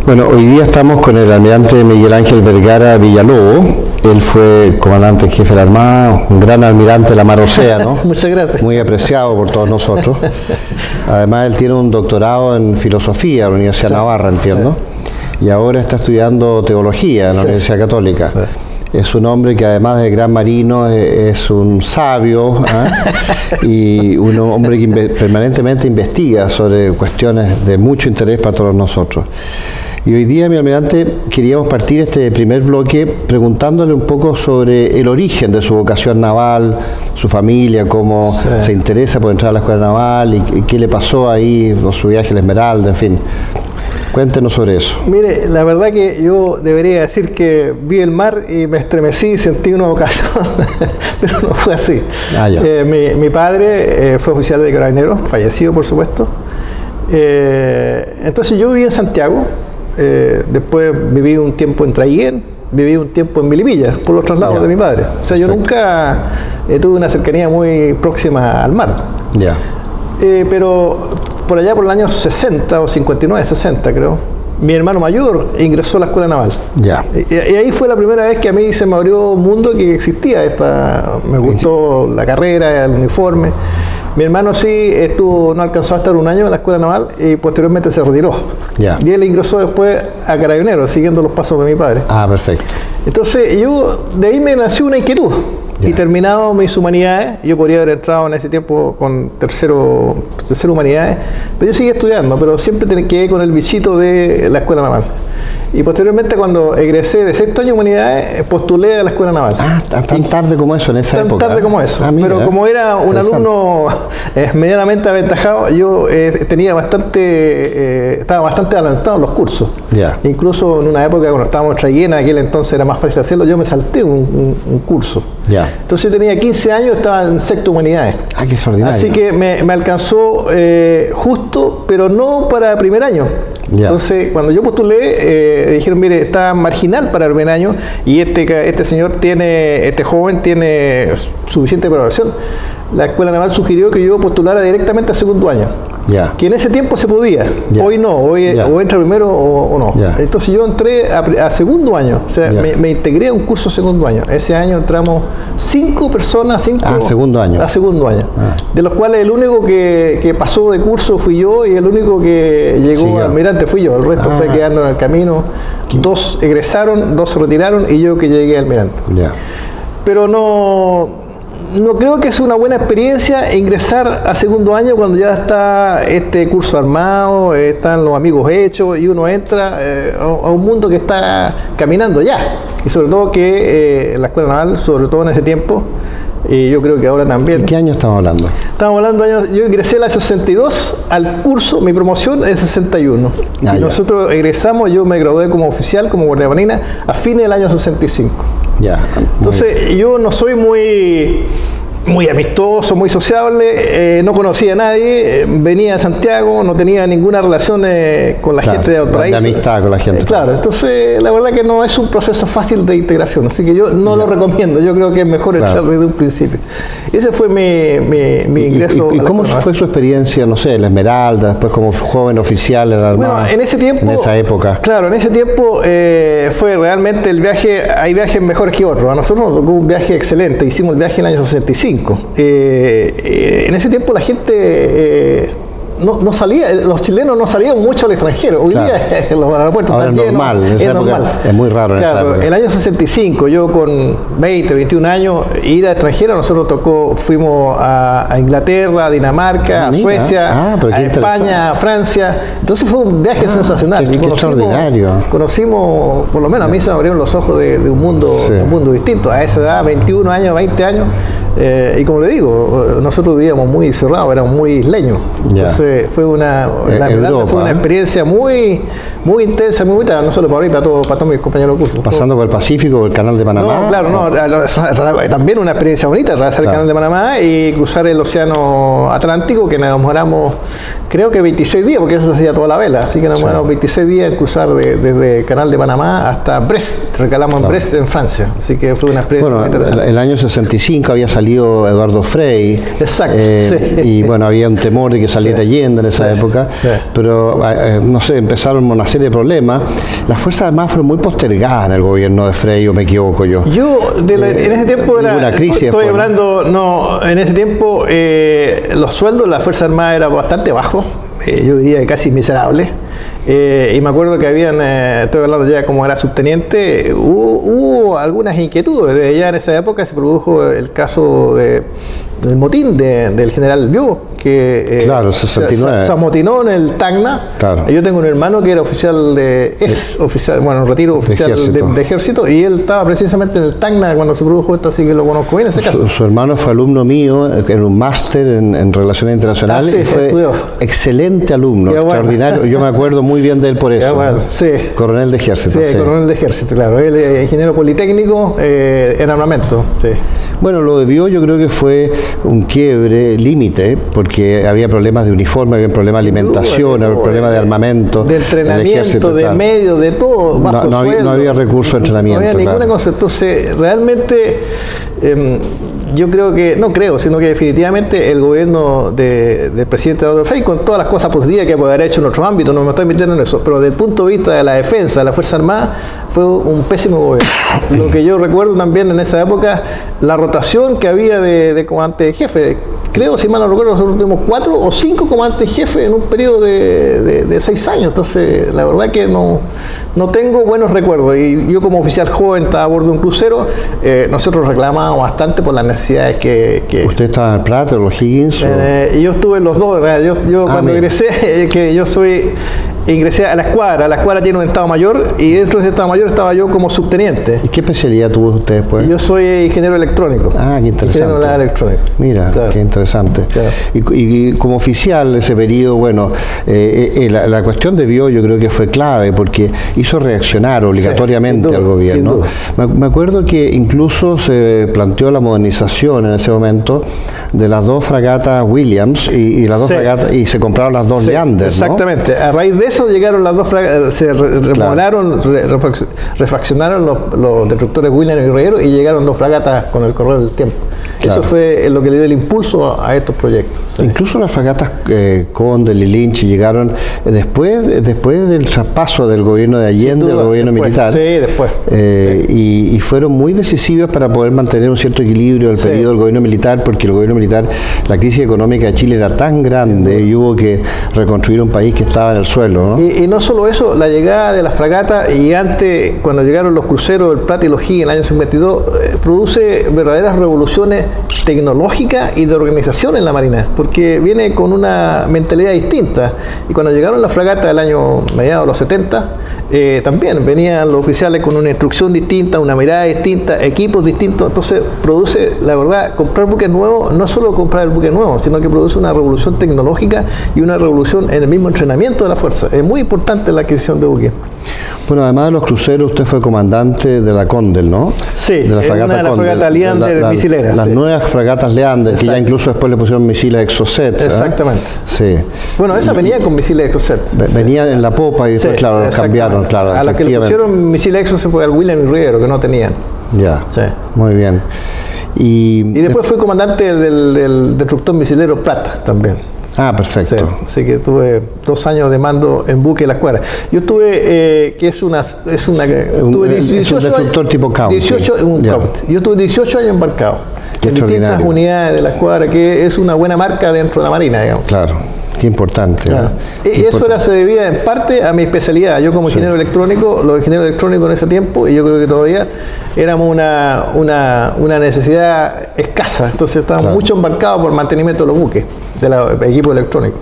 Bueno, hoy día estamos con el almirante Miguel Ángel Vergara Villalobos. Él fue comandante en jefe de la Armada, un gran almirante de la Mar Océano. Muchas gracias. Muy apreciado por todos nosotros. Además, él tiene un doctorado en filosofía en la Universidad de Navarra, entiendo. Sí. Y ahora está estudiando teología en la Universidad Católica. Sí. Es un hombre que además de gran marino es un sabio y un hombre que permanentemente investiga sobre cuestiones de mucho interés para todos nosotros. Y hoy día, mi almirante, queríamos partir este primer bloque preguntándole un poco sobre el origen de su vocación naval, su familia, cómo se interesa por entrar a la escuela naval y qué le pasó ahí, su viaje a la Esmeralda, en fin. Cuéntenos sobre eso. Mire, la verdad que yo debería decir que vi el mar y me estremecí y sentí una vocación, pero no fue así. Mi padre fue oficial de Carabineros, fallecido por supuesto. Entonces yo viví en Santiago, después viví un tiempo en Traiguén, viví un tiempo en Melipilla, por los traslados de mi padre. O sea, yo nunca tuve una cercanía muy próxima al mar. Pero por allá por el año 60 o 59, 60 creo, mi hermano mayor ingresó a la escuela naval. Y ahí fue la primera vez que a mí se me abrió un mundo que existía. Me gustó la carrera, el uniforme. Mi hermano sí no alcanzó a estar un año en la escuela naval y posteriormente se retiró. Y él ingresó después a Carabineros, siguiendo los pasos de mi padre. Perfecto. Entonces de ahí me nació una inquietud. Y terminado mis humanidades, yo podría haber entrado en ese tiempo con tercero humanidades, pero yo seguí estudiando, pero siempre quedé con el bichito de la escuela naval. Y posteriormente, cuando egresé de sexto año de humanidades, postulé a la escuela naval. Tan tarde como eso en esa época. Tan tarde como eso. Pero como era un alumno medianamente aventajado, yo estaba bastante adelantado en los cursos. Incluso en una época, cuando estábamos en Traiguén, en aquel entonces era más fácil hacerlo, yo me salté un curso. Entonces yo tenía 15 años, estaba en sexto humanidades. Qué extraordinario. Así que me alcanzó justo, pero no para primer año. Entonces, cuando yo postulé, dijeron, mire, está marginal para el primer año y este joven tiene suficiente preparación. La escuela naval sugirió que yo postulara directamente a segundo año. Que en ese tiempo se podía. Hoy no, o entra primero o no. Entonces yo entré a segundo año, o sea, me integré a un curso segundo año. Ese año entramos 5 personas, segundo año. A segundo año. De los cuales el único que pasó de curso fui yo y el único que llegó a almirante fui yo. El resto fue quedando en el camino. 2 egresaron, 2 se retiraron y yo que llegué a almirante. Pero no creo que es una buena experiencia ingresar a segundo año cuando ya está este curso armado, están los amigos hechos y uno entra a un mundo que está caminando ya. Y sobre todo que en la escuela naval, sobre todo en ese tiempo, y yo creo que ahora también. ¿Qué año estamos hablando? Estamos hablando yo ingresé en el año 62 al curso, mi promoción es 61. Y nosotros egresamos, yo me gradué como oficial, como guardiamarina, a fines del año 65. Entonces yo no soy muy amistoso, muy sociable, no conocía a nadie, venía a Santiago, no tenía ninguna relación con la gente de otro país. De amistad con la gente. Entonces la verdad que no es un proceso fácil de integración, así que yo no lo recomiendo, yo creo que es mejor entrar desde un principio. Ese fue mi ingreso. ¿Y cómo fue su experiencia, no sé, en la Esmeralda, después como joven oficial en la Armada? Bueno, en ese tiempo, en esa época. Claro, en ese tiempo fue realmente el viaje, hay viajes mejores que otros. A nosotros nos tocó un viaje excelente, hicimos el viaje en el año 65. En ese tiempo la gente no salía, los chilenos no salían mucho al extranjero. Hoy día los aeropuertos están llenos. Es normal. Es muy raro en esa época. El año 65, yo con 20, 21 años, ir a extranjero, nosotros fuimos a Inglaterra, a Dinamarca, a Suecia, a España, a Francia. Entonces fue un viaje sensacional. Qué extraordinario. Conocimos, por lo menos a mí se me abrieron los ojos de un mundo distinto. A esa edad, 21 años, 20 años. Y como le digo, nosotros vivíamos muy cerrados, éramos muy isleños. Entonces fue una experiencia muy intensa, muy bonita, no solo para mí, para todos mis compañeros de curso. Pasando por el Pacífico, por el Canal de Panamá. También una experiencia bonita, atravesar el Canal de Panamá y cruzar el Océano Atlántico, que nos demoramos, creo que 26 días, porque eso se hacía toda la vela, así que nos demoramos 26 días en cruzar desde el Canal de Panamá hasta Brest, recalamos en Brest, en Francia, así que fue una experiencia. Bueno, el año 65 había salido salido Eduardo Frei. Exacto. Sí. Y bueno, había un temor de que saliera Allende en esa época, pero no sé, empezaron una serie de problemas. Las Fuerzas Armadas fueron muy postergadas en el gobierno de Frei, o me equivoco yo. En ese tiempo estoy hablando, no, en ese tiempo los sueldos de las Fuerzas Armadas eran bastante bajos, yo diría casi miserables. Y me acuerdo que estoy hablando ya como era subteniente, hubo algunas inquietudes. Ya en esa época se produjo el caso del motín del general Bió, que claro, 69. Se amotinó en el Tacna. Claro. Yo tengo un hermano que era oficial retiro oficial de ejército, y él estaba precisamente en el Tacna cuando se produjo esto, así que lo conozco bien ese caso. Su hermano fue alumno mío en un máster en Relaciones Internacionales, y fue excelente alumno, extraordinario. Bueno. Yo me acuerdo muy bien de él por eso. Bueno, sí. Coronel de ejército. Sí, coronel de ejército, claro. Él es ingeniero politécnico en armamento. Sí. Bueno, lo de Bió yo creo que fue un quiebre, límite, porque había problemas de uniforme, había problemas de alimentación, había problemas de armamento, de entrenamiento, de medios, de todo. No había recursos de entrenamiento. No había ninguna cosa. Entonces, realmente, yo creo que, no creo, sino que definitivamente el gobierno del presidente Eduardo Frei, con todas las cosas positivas que puede haber hecho en otros ámbitos, no me estoy metiendo en eso, pero desde el punto de vista de la defensa, de la Fuerza Armada, fue un pésimo gobierno. Lo que yo recuerdo también en esa época, la rotación que había de comandante jefe. Creo, si mal no recuerdo, nosotros tuvimos 4 o 5 comandantes jefes en un periodo de 6 años. Entonces, la verdad que no tengo buenos recuerdos. Y yo como oficial joven estaba a bordo de un crucero, nosotros reclamábamos bastante por las necesidades que... ¿Usted estaba en el Prato, en los Higgins? Yo estuve en los dos. Yo cuando ingresé, ingresé a la escuadra. La escuadra tiene un estado mayor, y dentro de ese estado mayor estaba yo como subteniente. ¿Y qué especialidad tuvo usted después? Yo soy ingeniero electrónico. Ah, qué interesante. Ingeniero electrónico. Mira, claro. Qué interesante. Claro. Y como oficial ese periodo, bueno, la cuestión de Bió yo creo que fue clave, porque hizo reaccionar obligatoriamente al gobierno. Me acuerdo que incluso se planteó la modernización en ese momento de las 2 fragatas Williams y las 2 fragatas, y se compraron las 2 Leander, exactamente, ¿no? A raíz de eso llegaron las 2 fragatas, se remodelaron, refaccionaron los destructores Williams y Guerrero, y llegaron 2 fragatas con el correr del tiempo. Claro. Eso fue lo que le dio el impulso a estos proyectos. Sí. Incluso las fragatas Conde y Lynch llegaron después del traspaso del gobierno de Allende al gobierno militar. Sí, después. Y fueron muy decisivas para poder mantener un cierto equilibrio en el periodo del gobierno militar, porque el gobierno militar, la crisis económica de Chile era tan grande y hubo que reconstruir un país que estaba en el suelo, ¿no? Y no solo eso, la llegada de las fragatas, y antes, cuando llegaron los cruceros, el Pratt y los Higgins en el año 52, produce verdaderas revoluciones tecnológicas y de organización en la Marina, porque viene con una mentalidad distinta. Y cuando llegaron las fragatas del año mediados de los 70, también venían los oficiales con una instrucción distinta, una mirada distinta, equipos distintos. Entonces produce, la verdad, comprar buques nuevos, no solo comprar el buque nuevo, sino que produce una revolución tecnológica y una revolución en el mismo entrenamiento de la fuerza. Es muy importante la adquisición de buques. Bueno, además de los cruceros, usted fue comandante de la Condel, ¿no? Sí, de la fragata Leander misilera. Las nuevas fragatas Leander, exacto, que ya incluso después le pusieron misiles Exocet. Exactamente. Sí. Bueno, esa venía con misiles Exocet. Venían en la popa y después, claro, cambiaron, claro. A los que le pusieron misiles Exocet fue al William y Riero, que no tenían. Ya, sí. Muy bien. Y después fui comandante del destructor misilero Pratt también. Ah, perfecto. Sí, así que tuve 2 años de mando en buque de la escuadra. Yo tuve, un destructor tipo County. Yo tuve 18 años embarcado Qué en distintas unidades de la escuadra, que es una buena marca dentro de la Marina, digamos. Claro. Qué importante. Claro. Y eso se debía en parte a mi especialidad. Yo como ingeniero electrónico, los ingenieros electrónicos en ese tiempo, y yo creo que todavía, éramos una necesidad escasa. Entonces estábamos mucho embarcados por mantenimiento de los buques, del equipo electrónico.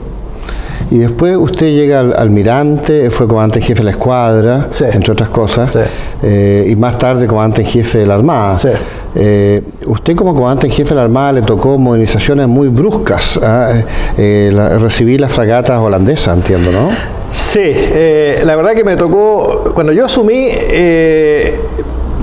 Y después usted llega al almirante, fue comandante en jefe de la escuadra, entre otras cosas, y más tarde comandante en jefe de la Armada. Usted como comandante en jefe de la Armada le tocó modernizaciones muy bruscas, recibí las fragatas holandesas, entiendo, ¿no? Sí, la verdad que me tocó, cuando yo asumí,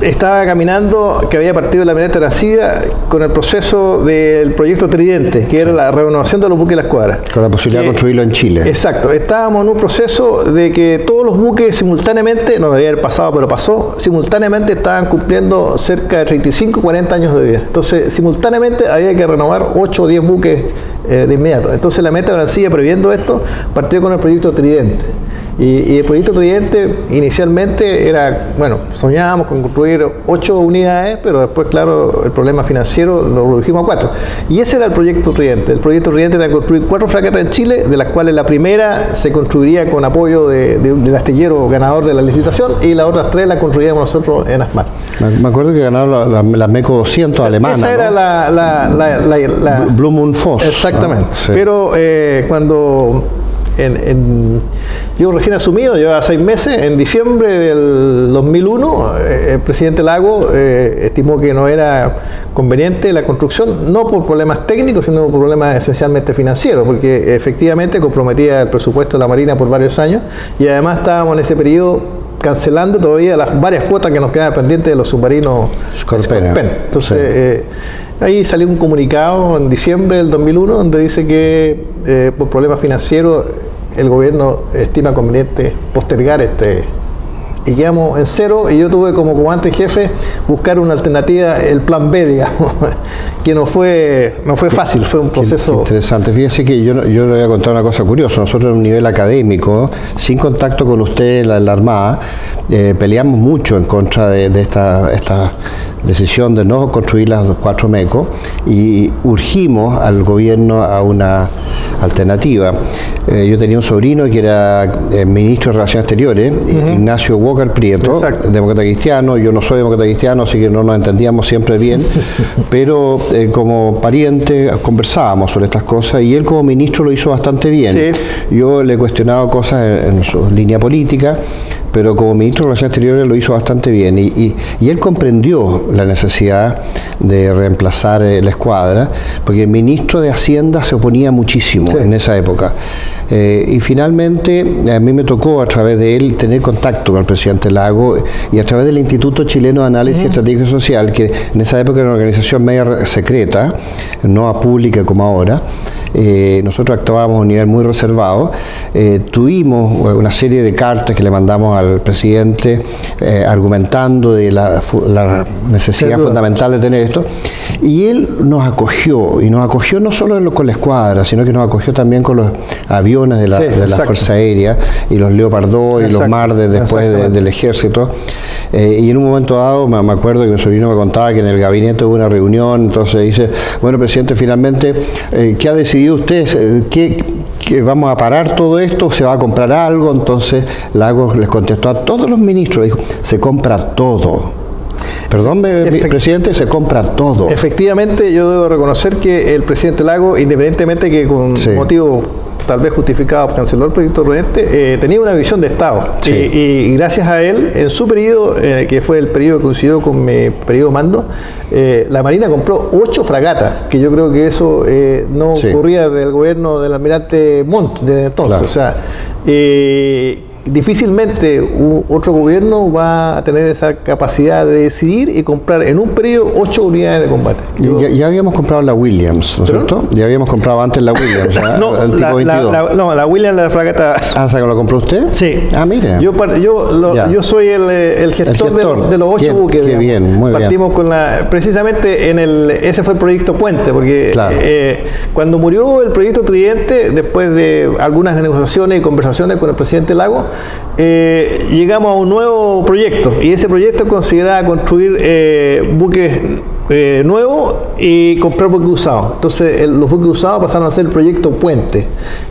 estaba caminando, que había partido la Almirante Arancibia con el proceso del proyecto Tridente, que era la renovación de los buques de la escuadra. Con la posibilidad de construirlo en Chile. Exacto. Estábamos en un proceso de que todos los buques simultáneamente, no debía haber pasado, pero pasó, simultáneamente estaban cumpliendo cerca de 35, 40 años de vida. Entonces, simultáneamente había que renovar 8 o 10 buques de inmediato. Entonces, la Almirante Arancibia, previendo esto, partió con el proyecto Tridente. Y el proyecto Tridente inicialmente era, bueno, soñábamos con construir 8 unidades, pero después, claro, el problema financiero lo redujimos a 4. Y ese era el proyecto Tridente. El proyecto Tridente era construir 4 fragatas en Chile, de las cuales la primera se construiría con apoyo del astillero ganador de la licitación y las otras 3 las construiríamos nosotros en ASMAR. Me acuerdo que ganaron la MECO 200 alemana. Esa era, ¿no? la Blue Moon Foss. Exactamente. Sí. Pero cuando yo recién asumido, llevaba 6 meses, en diciembre del 2001, el presidente Lago estimó que no era conveniente la construcción, no por problemas técnicos, sino por problemas esencialmente financieros, porque efectivamente comprometía el presupuesto de la Marina por varios años y además estábamos en ese periodo cancelando todavía las varias cuotas que nos quedaban pendientes de los submarinos Scorpene. Entonces, ahí salió un comunicado en diciembre del 2001 donde dice que por problemas financieros el gobierno estima conveniente postergar y quedamos en cero y yo tuve como comandante jefe buscar una alternativa, el plan B, digamos, que no fue fácil, fue un proceso... Interesante. Fíjese que yo le voy a contar una cosa curiosa. Nosotros en un nivel académico, sin contacto con usted en la Armada, peleamos mucho en contra de esta decisión de no construir las 4 MECO y urgimos al gobierno a una alternativa. Yo tenía un sobrino que era ministro de Relaciones Exteriores, Ignacio Walker Prieto, demócrata cristiano. Yo no soy demócrata cristiano, así que no nos entendíamos siempre bien, pero como pariente conversábamos sobre estas cosas y él como ministro lo hizo bastante bien. Sí. Yo le he cuestionado cosas en su línea política, pero como ministro de Relaciones Exteriores lo hizo bastante bien y él comprendió la necesidad de reemplazar la escuadra, porque el ministro de Hacienda se oponía muchísimo en esa época. Y finalmente a mí me tocó a través de él tener contacto con el presidente Lago y a través del Instituto Chileno de Análisis Estratégico Social, que en esa época era una organización media secreta, no pública como ahora. Nosotros actuábamos a un nivel muy reservado. Tuvimos una serie de cartas que le mandamos al presidente argumentando de la necesidad fundamental de tener esto, y él nos acogió, y nos acogió no solo con la escuadra, sino que nos acogió también con los aviones de la Fuerza Aérea y los Leopard 2 y los Marder después del ejército. Y en un momento dado me acuerdo que mi sobrino me contaba que en el gabinete hubo una reunión, entonces dice, bueno, presidente, finalmente, ¿qué ha decidido usted? ¿Que vamos a parar todo esto? ¿Se va a comprar algo? Entonces Lagos les contestó a todos los ministros, dijo, se compra todo. Perdón, presidente, se compra todo. Efectivamente, yo debo reconocer que el presidente Lago, independientemente que con motivo tal vez justificado, canceló el proyecto Tridente, tenía una visión de Estado. Y gracias a él, en su periodo, que fue el periodo que coincidió con mi periodo de mando, la Marina compró 8 fragatas, que yo creo que eso no ocurría del gobierno del almirante Montt desde entonces. O sea, difícilmente otro gobierno va a tener esa capacidad de decidir y comprar en un periodo 8 unidades de combate. Ya habíamos comprado la Williams, ¿no es cierto? Ya habíamos comprado antes la Williams. No, el tipo 22. La Williams, la fragata. ¿Lo compró usted? Sí. Mire. Yo soy el gestor de los 8 buques. Qué bien, muy bien. Partimos con precisamente ese fue el proyecto Puente, porque cuando murió el proyecto Tridente, después de algunas negociaciones y conversaciones con el presidente Lago, llegamos a un nuevo proyecto, y ese proyecto consideraba construir buques nuevos y comprar buques usados. Entonces los buques usados pasaron a ser el proyecto Puente,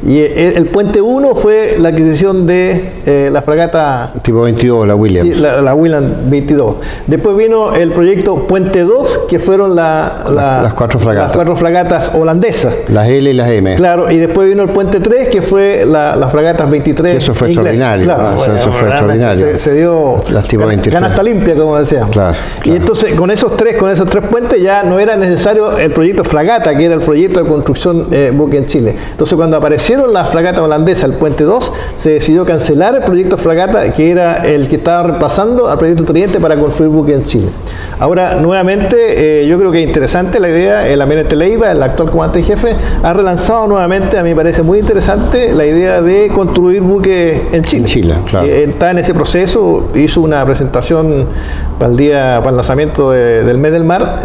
y el Puente 1 fue la adquisición de la fragata tipo 22, la Williams. La Williams 22. Después vino el proyecto Puente 2, que fueron las 4 fragatas. Las 4 fragatas holandesas. Las L y las M. Claro, y después vino el Puente 3, que fue las fragatas 23. Eso fue extraordinario. Claro, eso fue extraordinario. Se dio las tipo 23. Canasta limpia, como decíamos. Claro. Y entonces con esos tres puente ya no era necesario el proyecto Fragata, que era el proyecto de construcción buque en Chile. Entonces cuando aparecieron las fragatas holandesas, el puente 2, se decidió cancelar el proyecto Fragata, que era el que estaba reemplazando al proyecto Tridente para construir buque en Chile. Ahora, nuevamente, yo creo que es interesante la idea, el almirante Leiva, el actual comandante en jefe, ha relanzado nuevamente, a mí me parece muy interesante, la idea de construir buques en Chile. En Chile, claro. Está en ese proceso, hizo una presentación para el lanzamiento del mes del mar.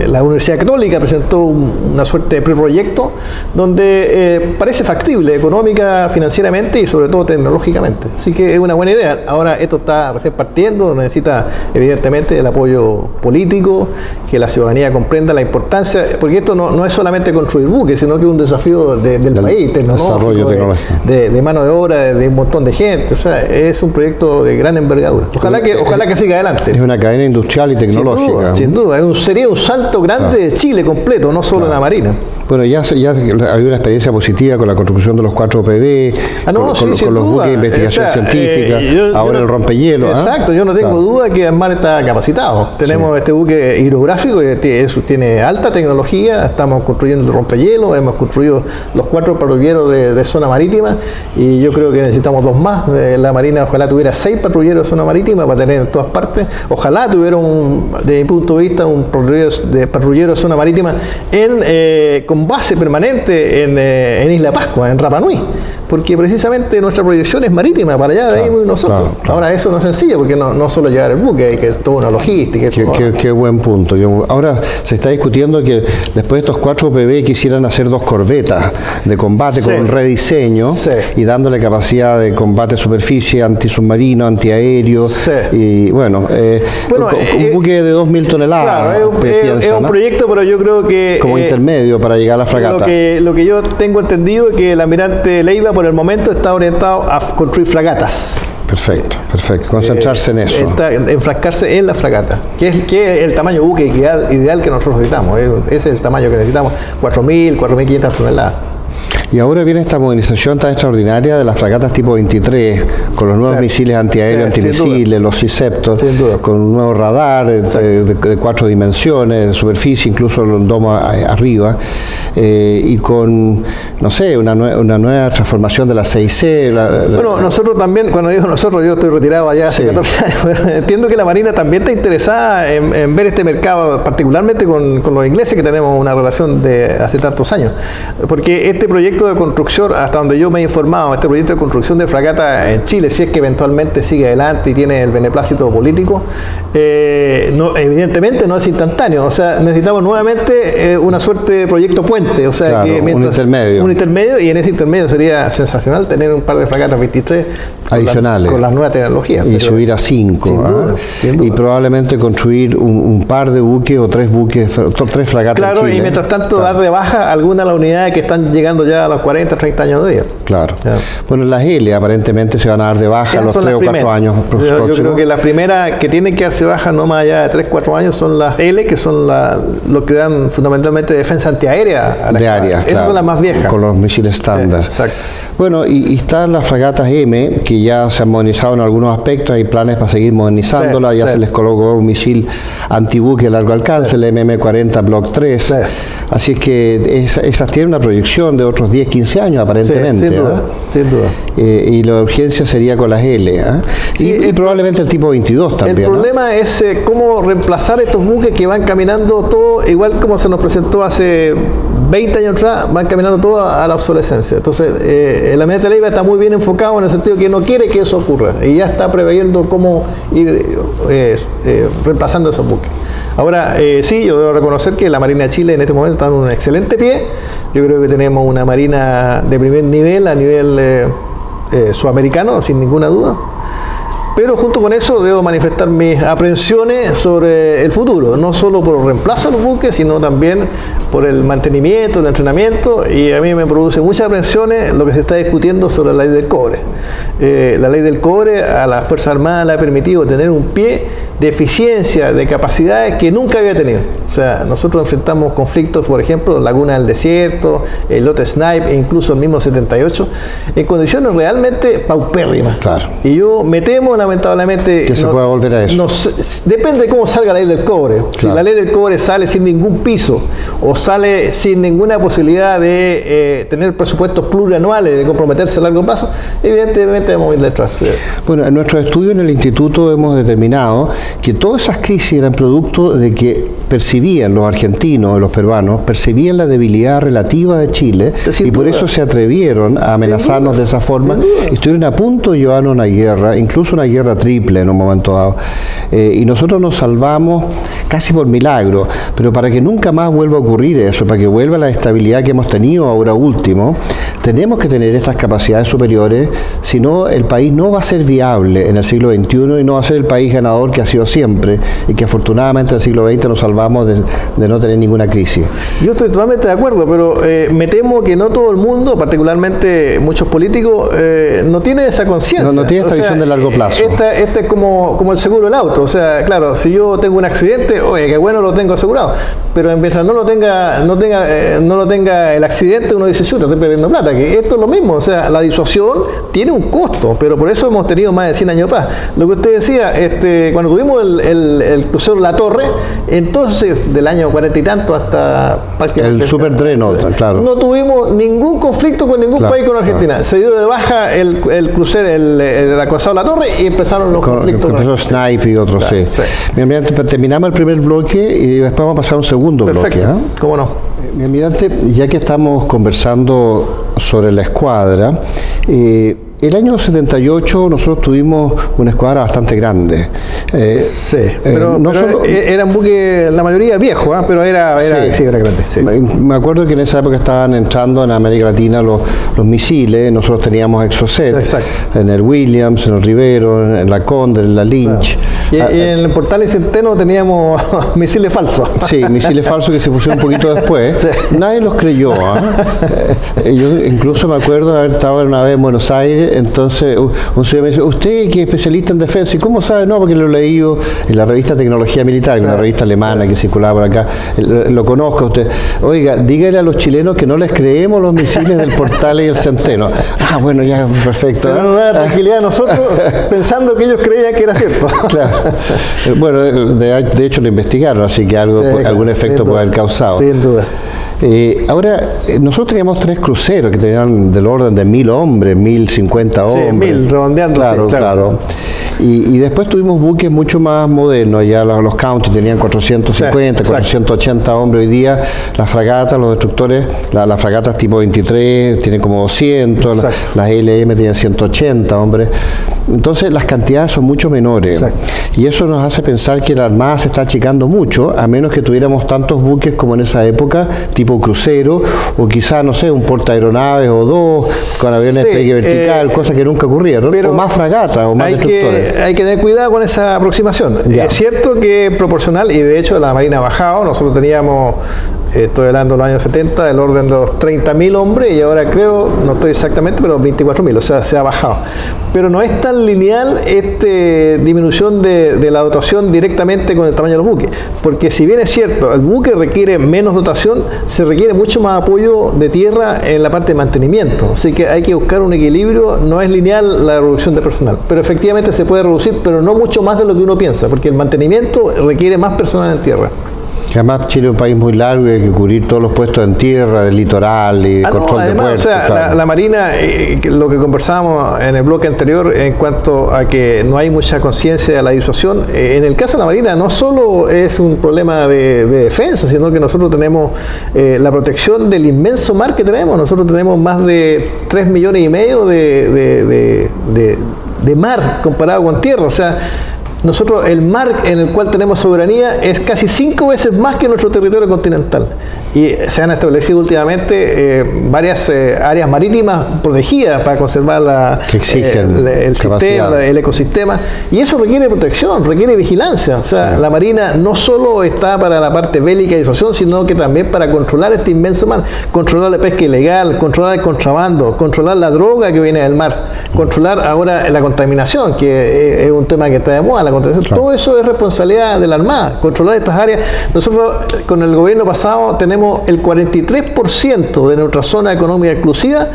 La Universidad Católica presentó una suerte de preproyecto donde parece factible económica, financieramente y sobre todo tecnológicamente. Así que es una buena idea. Ahora esto está recién partiendo, necesita evidentemente el apoyo político, que la ciudadanía comprenda la importancia, porque esto no es solamente construir buques, sino que es un desafío del país, tecnológico, de mano de obra, de un montón de gente. O sea, es un proyecto de gran envergadura. Ojalá que siga adelante. Es una cadena industrial y tecnológica. Sin duda. Sería un salto grande de Chile completo, no solo en la marina. Bueno, ya hay una experiencia positiva con la construcción de los 4 PB, con los buques de investigación científica, ahora el rompehielo. Exacto, yo no tengo duda que ANMAR está capacitado. Tenemos este buque hidrográfico que tiene alta tecnología, estamos construyendo el rompehielo, hemos construido los 4 patrulleros de zona marítima y yo creo que necesitamos 2 más. La Marina ojalá tuviera 6 patrulleros de zona marítima para tener en todas partes. Ojalá tuviera, desde mi punto de vista, un patrullero de zona marítima con base permanente en Isla Pascua, en Rapa Nui, porque precisamente nuestra proyección es marítima, para allá de ahí nosotros. Claro. Ahora eso no es sencillo, porque no solo llevar el buque, hay que toda una logística. Qué buen punto. Ahora se está discutiendo que después de estos 4 PB quisieran hacer 2 corbetas de combate con un rediseño y dándole capacidad de combate superficie, antisubmarino, antiaéreo. Y bueno, un buque de 2.000 toneladas. Claro, es un proyecto, pero yo creo que como intermedio para llegar a la fragata. Lo que yo tengo entendido es que el almirante Leiva por el momento está orientado a construir fragatas. Perfecto. Concentrarse en eso. Enfrascarse en la fragata, que es el tamaño buque ideal que nosotros necesitamos. Ese es el tamaño que necesitamos, 4.000, 4.500 toneladas. Y ahora viene esta modernización tan extraordinaria de las fragatas tipo 23, con los nuevos misiles antiaéreos, antimisiles, los Siceptos, con un nuevo radar de 4 dimensiones, de superficie, incluso el domo arriba, y con, no sé, una nueva transformación de la 6C. Bueno, nosotros también, cuando digo nosotros, yo estoy retirado allá hace 14 años, pero entiendo que la Marina también está interesada en ver este mercado, particularmente con los ingleses, que tenemos una relación de hace tantos años, porque este proyecto de construcción, hasta donde yo me he informado, este proyecto de construcción de fragata en Chile, si es que eventualmente sigue adelante y tiene el beneplácito político, evidentemente no es instantáneo. O sea, necesitamos nuevamente una suerte de proyecto puente, o sea, que un intermedio, y en ese intermedio sería sensacional tener un par de fragatas 23 adicionales con las nuevas tecnologías. Y subir a 5. Sin duda. Y probablemente construir un par de buques o 3 buques, 3 fragatas. Claro, en Chile. Y mientras tanto dar de baja algunas de las unidades que están llegando ya a los 40, 30 años de ellos. Claro. Bueno, las L aparentemente se van a dar de baja a los 3 o 4 años próximos. Yo creo que las primeras que tienen que darse baja no más allá de 3 o 4 años son las L, que son lo que dan fundamentalmente defensa antiaérea a la área. Esas son las más viejas. Con los misiles estándar. Exacto. Bueno, y están las fragatas M, que ya se han modernizado en algunos aspectos, hay planes para seguir modernizándolas, se les colocó un misil antibuque de largo alcance, el MM-40 Block 3, así es que esas tienen una proyección de otros 10, 15 años aparentemente. Sin duda. Y la urgencia sería con las L, y probablemente el tipo 22 también. El problema es cómo reemplazar estos buques que van caminando todo, igual como se nos presentó hace 20 años atrás, van caminando todo a la obsolescencia. Entonces, el almirante Leiva está muy bien enfocado en el sentido que no quiere que eso ocurra y ya está preveyendo cómo ir reemplazando esos buques. Ahora, sí, yo debo reconocer que la Marina de Chile en este momento está en un excelente pie. Yo creo que tenemos una Marina de primer nivel, a nivel sudamericano, sin ninguna duda. Pero junto con eso debo manifestar mis aprensiones sobre el futuro, no solo por el reemplazo de los buques, sino también por el mantenimiento, el entrenamiento, y a mí me produce muchas aprensiones lo que se está discutiendo sobre la ley del cobre. La ley del cobre a la Fuerza Armada le ha permitido tener un pie de eficiencia, de capacidades que nunca había tenido. O sea, nosotros enfrentamos conflictos, por ejemplo, Laguna del Desierto, el Lote Snipe e incluso el mismo 78, en condiciones realmente paupérrimas. Claro. Y yo me temo en lamentablemente... Que se pueda volver a eso. Depende de cómo salga la ley del cobre. Claro. Si la ley del cobre sale sin ningún piso o sale sin ninguna posibilidad de tener presupuestos plurianuales, de comprometerse a largo plazo, evidentemente vamos a ir detrás. Bueno, en nuestros estudios en el instituto hemos determinado que todas esas crisis eran producto de que percibían los argentinos, los peruanos, percibían la debilidad relativa de Chile y por eso se atrevieron a amenazarnos de esa forma y estuvieron a punto de llevarnos a una guerra, incluso una guerra triple en un momento dado. Y nosotros nos salvamos casi por milagro, pero para que nunca más vuelva a ocurrir eso, para que vuelva la estabilidad que hemos tenido ahora último, tenemos que tener estas capacidades superiores, si no el país no va a ser viable en el siglo XXI y no va a ser el país ganador que ha sido siempre y que afortunadamente en el siglo XX nos salvamos de no tener ninguna crisis. Yo estoy totalmente de acuerdo, pero me temo que no todo el mundo, particularmente muchos políticos, no tiene esa conciencia. No tiene esta visión de largo plazo. Esta es como el seguro del auto. O sea, claro, si yo tengo un accidente, oye, qué bueno, lo tengo asegurado. Pero mientras no lo tenga el accidente, uno dice, chuta, estoy perdiendo plata. Que esto es lo mismo. O sea, la disuasión tiene un costo, pero por eso hemos tenido más de 100 años paz. Lo que usted decía, cuando tuvimos el crucero La Torre, entonces del año 40 y tanto hasta el superdreno, claro. No tuvimos ningún conflicto con ningún país con Argentina. Claro. Se dio de baja el crucero, el acosado La Torre y empezaron los conflictos. Empezó Snipe y otros, claro, sí. Mira, terminamos el primer bloque y después vamos a pasar a un segundo bloque. ¿Cómo no? Mi almirante, ya que estamos conversando sobre la escuadra, el año 78 nosotros tuvimos una escuadra bastante grande. Sí, pero era un buque, la mayoría viejo, pero era grande. Sí. Me acuerdo que en esa época estaban entrando en América Latina los misiles, nosotros teníamos Exocet, en el Williams, en el Rivero, en la Condor, en la Lynch. Claro. Y en el Portal y Centeno teníamos misiles falsos. Sí, misiles falsos que se pusieron un poquito después. Sí. Nadie los creyó. Yo incluso me acuerdo de haber estado una vez en Buenos Aires. Entonces un señor me dice, ¿usted que es especialista en defensa? ¿Y cómo sabe? No, porque lo he leído en la revista Tecnología Militar, una revista alemana que circulaba por acá. Lo conozco a usted. Oiga, dígale a los chilenos que no les creemos los misiles del Portal y el Centeno. Bueno, ya, perfecto. Pero nos da tranquilidad a nosotros pensando que ellos creían que era cierto. Claro. Bueno, de hecho lo investigaron, así que algún efecto puede haber causado. Sin duda. Ahora, nosotros teníamos 3 cruceros que tenían del orden de 1000 hombres, 1050 hombres. Sí, 1000, redondeando. Claro. Y después tuvimos buques mucho más modernos, ya los County tenían 450, 480 hombres. Hoy día las fragatas, los destructores, las fragatas tipo 23 tienen como 200, las LM tienen 180 hombres. Entonces las cantidades son mucho menores. Y eso nos hace pensar que la Armada se está achicando mucho, a menos que tuviéramos tantos buques como en esa época, tipo crucero, o quizá, no sé, un portaaeronaves o 2 con aviones pegue vertical, cosas que nunca ocurrieron, o más fragatas o más destructores. Hay que tener cuidado con esa aproximación. Es cierto que es proporcional, y de hecho la Marina ha bajado. Nosotros teníamos, estoy hablando de los años 70, del orden de los 30.000 hombres, y ahora creo, no estoy exactamente, pero 24.000, o sea, se ha bajado. Pero no es tan lineal esta disminución de la dotación directamente con el tamaño de los buques, porque si bien es cierto, el buque requiere menos dotación, se requiere mucho más apoyo de tierra en la parte de mantenimiento, así que hay que buscar un equilibrio. No es lineal la reducción de personal, pero efectivamente se puede reducir, pero no mucho más de lo que uno piensa, porque el mantenimiento requiere más personal en tierra. Además, Chile es un país muy largo y hay que cubrir todos los puestos en tierra, del litoral y control de puertos. O sea, la Marina, lo que conversábamos en el bloque anterior en cuanto a que no hay mucha conciencia de la disuasión, en el caso de la Marina no solo es un problema de defensa, sino que nosotros tenemos la protección del inmenso mar que tenemos. Nosotros tenemos más de 3,5 millones de mar comparado con tierra. O sea, nosotros, el mar en el cual tenemos soberanía es casi 5 veces más que nuestro territorio continental. Y se han establecido últimamente varias áreas marítimas protegidas para conservar el ecosistema. Y eso requiere protección, requiere vigilancia. O sea, la Marina no solo está para la parte bélica y disuasión, sino que también para controlar este inmenso mar, controlar la pesca ilegal, controlar el contrabando, controlar la droga que viene del mar. controlar ahora la contaminación, que es un tema que está de moda, la contaminación. Claro. Todo eso es responsabilidad de la Armada, controlar estas áreas. Nosotros con el gobierno pasado tenemos el 43% de nuestra zona económica exclusiva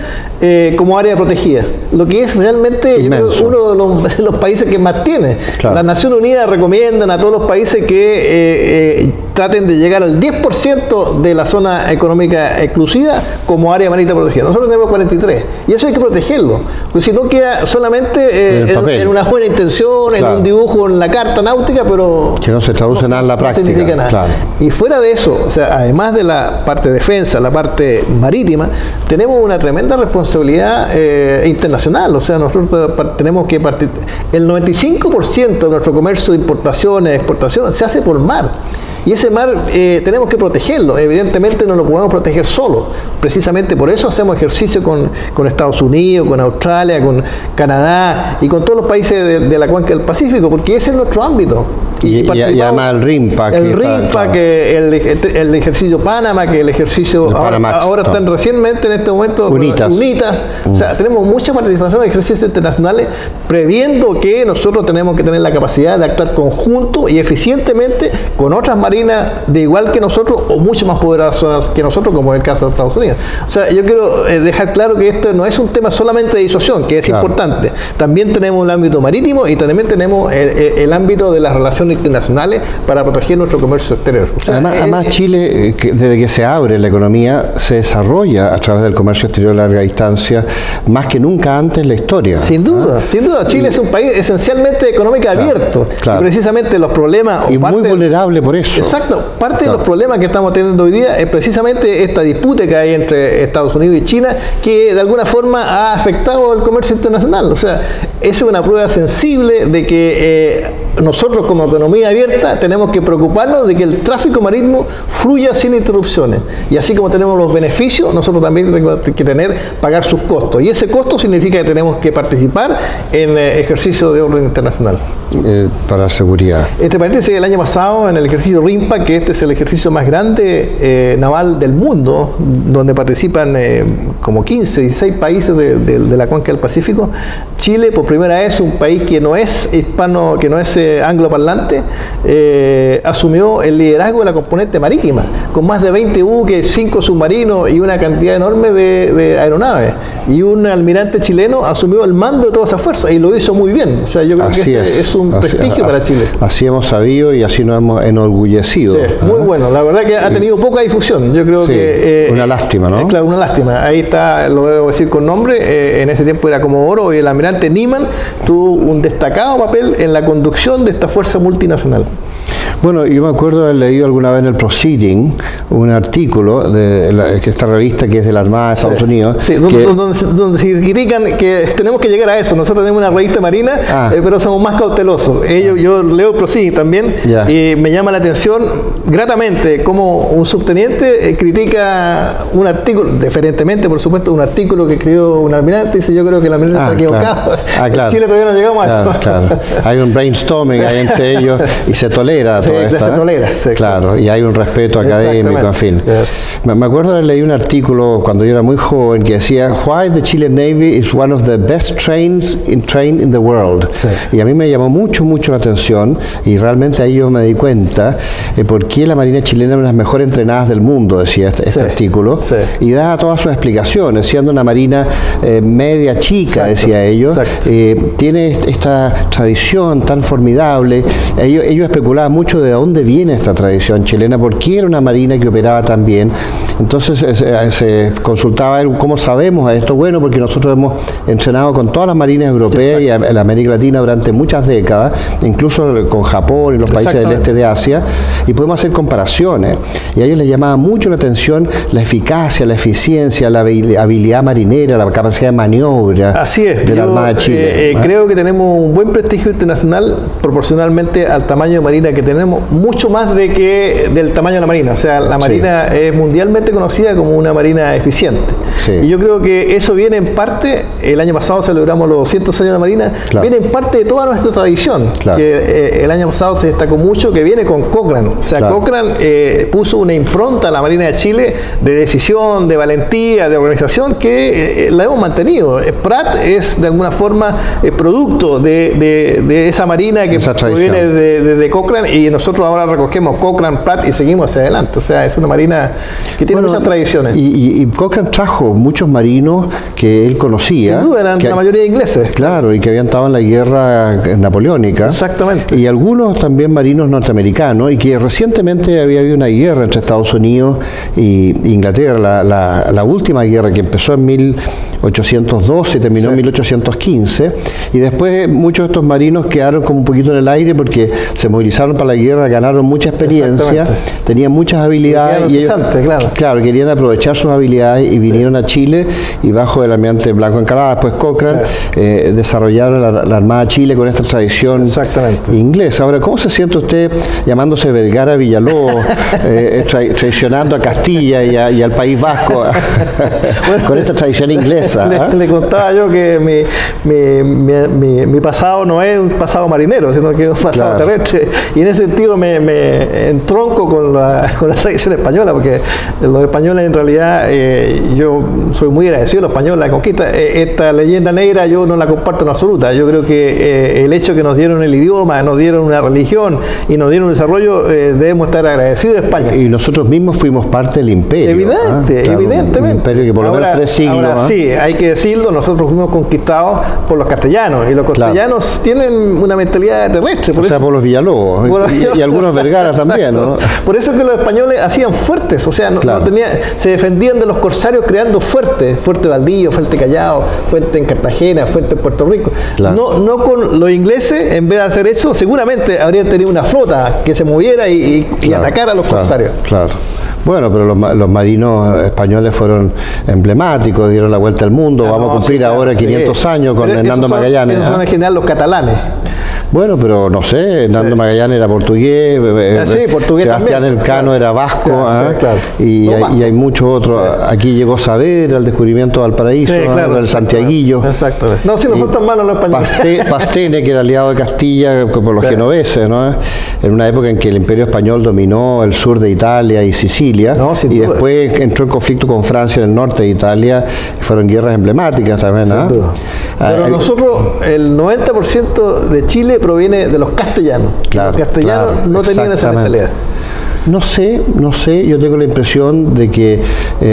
como área protegida, lo que es realmente uno de los países que más tiene. Claro. Las Naciones Unidas recomiendan a todos los países que traten de llegar al 10% de la zona económica exclusiva como área marítima protegida. Nosotros tenemos 43 y eso hay que protegerlo, porque si no queda solamente en una buena intención, claro, en un dibujo en la carta náutica, pero que no se traduce nada en la práctica. No significa nada. Claro. Y fuera de eso, o sea, además de la parte de defensa, la parte marítima, tenemos una tremenda responsabilidad internacional. O sea, nosotros tenemos que el 95% de nuestro comercio de importaciones, exportaciones se hace por mar. Y ese mar tenemos que protegerlo. Evidentemente no lo podemos proteger solo. Precisamente por eso hacemos ejercicio con Estados Unidos, con Australia, con Canadá y con todos los países de la cuenca del Pacífico, porque ese es nuestro ámbito. Y además el RIMPA. El ejercicio Panamá, que el ejercicio ahora están recientemente en este momento UNITAS. O sea, tenemos mucha participación en ejercicios internacionales, previendo que nosotros tenemos que tener la capacidad de actuar conjunto y eficientemente con otras marinas de igual que nosotros o mucho más poderosas que nosotros, como es el caso de Estados Unidos. O sea, yo quiero dejar claro que esto no es un tema solamente de disuasión, que es importante. También tenemos el ámbito marítimo y también tenemos el ámbito de las relaciones internacionales para proteger nuestro comercio exterior. O sea, además Chile, desde que se abre la economía, se desarrolla a través del comercio exterior a larga distancia, más que nunca antes en la historia. Sin duda, sin duda. Chile es un país esencialmente económico abierto. Claro. Y precisamente los problemas... Y muy vulnerable por eso. Exacto. Parte de los problemas que estamos teniendo hoy día es precisamente esta disputa que hay entre Estados Unidos y China, que de alguna forma ha afectado el comercio internacional. O sea, eso es una prueba sensible de que nosotros como economía abierta tenemos que preocuparnos de que el tráfico marítimo fluya sin interrupciones. Y así como tenemos los beneficios, nosotros también tenemos que pagar sus costos. Y ese costo significa que tenemos que participar en ejercicios de orden internacional. Para seguridad. Entre paréntesis, el año pasado en el ejercicio RIMPA, que este es el ejercicio más grande naval del mundo, donde participan como 15, 16 países de la cuenca del Pacífico, Chile por primera vez, un país que no es hispano, que no es angloparlante, asumió el liderazgo de la componente marítima, con más de 20 buques, 5 submarinos y una cantidad enorme de aeronaves. Y un almirante chileno asumió el mando de toda esa fuerza y lo hizo muy bien. O sea, yo creo que es un prestigio para Chile. Así hemos sabido y así nos hemos enorgullecido. Sí, muy bueno. La verdad que ha tenido poca difusión. Yo creo que... una lástima, ¿no? Claro, una lástima. Ahí está, lo debo decir con nombre, en ese tiempo era Comodoro y el almirante Niman tuvo un destacado papel en la conducción de esta fuerza multinacional. Bueno, yo me acuerdo haber leído alguna vez en el Proceeding un artículo de esta revista que es de la Armada de Estados Unidos. Sí, donde se critican que tenemos que llegar a eso. Nosotros tenemos una revista marina, pero somos más cautelosos. Yo leo Proceeding también y me llama la atención gratamente cómo un subteniente critica un artículo, diferentemente por supuesto, un artículo que escribió un almirante y dice: yo creo que el almirante está equivocado. Claro. En Chile todavía no llegamos a eso. Claro. Hay un brainstorming ahí entre ellos y se tolera todo esto. Se tolera, claro, y hay un respeto académico, en fin. Me acuerdo de leer un artículo cuando yo era muy joven que decía: Why the Chilean Navy is one of the best trained in the world. Y a mí me llamó mucho la atención y realmente ahí yo me di cuenta por qué la Marina chilena es una de las mejores entrenadas del mundo, decía este artículo, y daba todas sus explicaciones, siendo una marina media chica, decía ellos, tiene esta tradición tan formidable. Ellos especulaban mucho de dónde viene esta tradición chilena, por qué era una marina que operaba tan bien. Entonces se consultaba cómo sabemos esto. Bueno, porque nosotros hemos entrenado con todas las marinas europeas y en América Latina durante muchas décadas, incluso con Japón y los países del este de Asia, y podemos hacer comparaciones. Y a ellos les llamaba mucho la atención la eficacia, la eficiencia, la habilidad marinera, la capacidad de maniobra de la Armada de Chile. Creo que tenemos un buen prestigio internacional proporcionalmente al tamaño de marina que tenemos. tenemos mucho más del tamaño de la marina. O sea, la marina es mundialmente conocida como una marina eficiente. Sí. Y yo creo que eso viene en parte, el año pasado celebramos los 200 años de la marina, viene en parte de toda nuestra tradición, que el año pasado se destacó mucho, que viene con Cochrane. O sea, Cochrane puso una impronta a la Marina de Chile de decisión, de valentía, de organización, que la hemos mantenido. Pratt es de alguna forma producto de esa marina que proviene de Cochrane, y nosotros ahora recogemos Cochrane, Pratt y seguimos hacia adelante. O sea, es una marina que tiene muchas tradiciones. Y Cochrane trajo muchos marinos que él conocía. Sin duda, eran la mayoría ingleses. Claro, y que habían estado en la guerra napoleónica. Exactamente. Y algunos también marinos norteamericanos, y que recientemente había habido una guerra entre Estados Unidos e Inglaterra, la última guerra que empezó en 1812 y terminó en 1815, y después muchos de estos marinos quedaron como un poquito en el aire porque se movilizaron para la guerra, ganaron mucha experiencia, tenían muchas habilidades y ellos, claro, querían aprovechar sus habilidades y vinieron a Chile, y bajo el almirante Blanco Encalada, después Cochrane, desarrollaron la Armada de Chile con esta tradición inglesa. Ahora, ¿cómo se siente usted llamándose Vergara Villalobos, traicionando a Castilla y al País Vasco con esta tradición inglesa? Le contaba yo que mi pasado no es un pasado marinero, sino que es un pasado terrestre, y en ese sentido me entronco con la tradición española, porque los españoles en realidad, yo soy muy agradecido a los españoles, la conquista. Esta leyenda negra yo no la comparto en absoluta. Yo creo que el hecho que nos dieron el idioma, nos dieron una religión y nos dieron un desarrollo, debemos estar agradecidos a España. Y nosotros mismos fuimos parte del imperio. Evidentemente. Un imperio que por lo menos 3 siglos. Ahora sí, hay que decirlo, nosotros fuimos conquistados por los castellanos, y los castellanos tienen una mentalidad terrestre. Por los Villalobos, y algunos Vergara también, ¿no? Por eso es que los españoles hacían fuertes, o sea, se defendían de los corsarios creando fuertes, Fuerte Valdivia, Fuerte Callao, Fuerte en Cartagena, Fuerte en Puerto Rico. No con los ingleses, en vez de hacer eso, seguramente habrían tenido una flota que se moviera y atacara a los corsarios. Bueno, pero los marinos españoles fueron emblemáticos, dieron la vuelta al mundo. Vamos a cumplir ahora 500 años con Hernando Magallanes. Esos son en general los catalanes. Bueno, pero no sé, Hernando Magallanes era portugués, portugués Sebastián también. Elcano era vasco, y hay muchos otros. Aquí llegó Saavedra, el descubrimiento de Valparaíso, el santiaguillo. Exactamente. No, si no son tan malos los españoles. Pastene, que era aliado de Castilla por los genoveses, ¿no? En una época en que el Imperio Español dominó el sur de Italia y Sicilia, y después entró en conflicto con Francia en el norte de Italia, y fueron guerras emblemáticas también, ¿no? Pero nosotros, el 90% de Chile proviene de los castellanos. Los castellanos no tenían esa mentalidad. No sé, yo tengo la impresión de que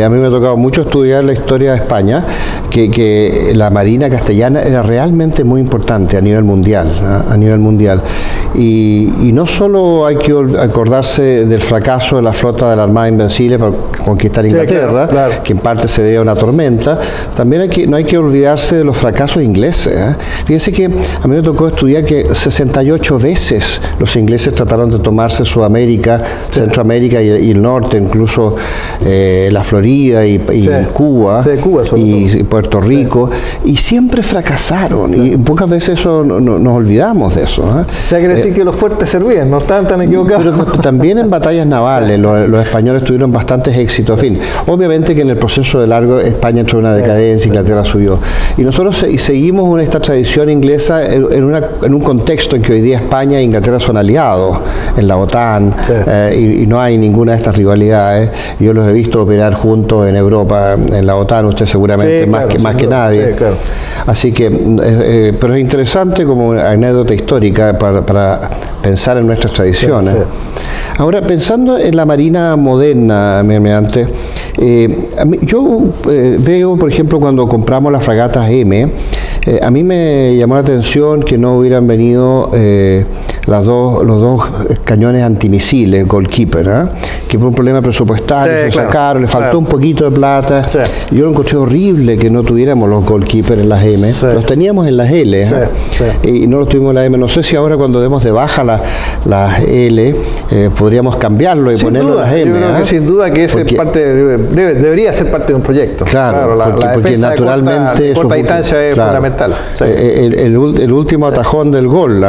a mí me ha tocado mucho estudiar la historia de España, que la marina castellana era realmente muy importante a nivel mundial, y no solo hay que acordarse del fracaso de la flota de la Armada Invencible para conquistar Inglaterra, que en parte se debe a una tormenta, también no hay que olvidarse de los fracasos ingleses. Fíjense que a mí me tocó estudiar que 68 veces los ingleses trataron de tomarse Sudamérica, Centroamérica y el norte, incluso la Florida y Cuba, y Puerto Rico, y siempre fracasaron, y pocas veces eso nos olvidamos de eso. O sea, quiere decir que los fuertes servían, no estaban tan equivocados. Pero también en batallas navales los españoles tuvieron bastantes éxitos. En fin, obviamente que en el proceso de largo España entró en una decadencia, Inglaterra subió, y nosotros seguimos esta tradición inglesa en un contexto en que hoy día España e Inglaterra son aliados en la OTAN, y no hay ninguna de estas rivalidades. Yo los he visto operar juntos en Europa, en la OTAN, usted seguramente más que nadie. Así que, pero es interesante como anécdota histórica para pensar en nuestras tradiciones. Ahora, pensando en la marina moderna, mediante, yo veo, por ejemplo, cuando compramos las fragatas M, a mí me llamó la atención que no hubieran venido los dos cañones antimisiles Goalkeeper, que por un problema presupuestario se sacaron, le faltó un poquito de plata. Yo lo encontré horrible que no tuviéramos los Goalkeeper en las M, los teníamos en las L, y no los tuvimos en la M. No sé si ahora cuando demos de baja las L podríamos cambiarlo y ponerlo en las M. Yo creo que sin duda que debería ser parte de un proyecto. Claro, porque naturalmente corta distancia es fundamental. fundamental. Sí. El último atajón del gol,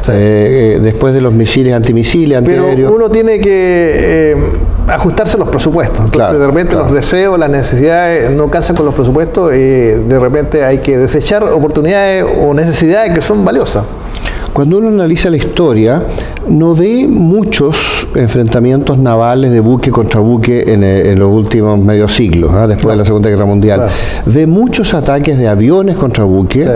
después de los misiles antimisiles, antiaéreos. Pero uno tiene que ajustarse a los presupuestos. Entonces, de repente los deseos, las necesidades no calzan con los presupuestos y de repente hay que desechar oportunidades o necesidades que son valiosas. Cuando uno analiza la historia, no ve muchos enfrentamientos navales de buque contra buque en los últimos medio siglos, después de la Segunda Guerra Mundial. Claro. Ve muchos ataques de aviones contra buques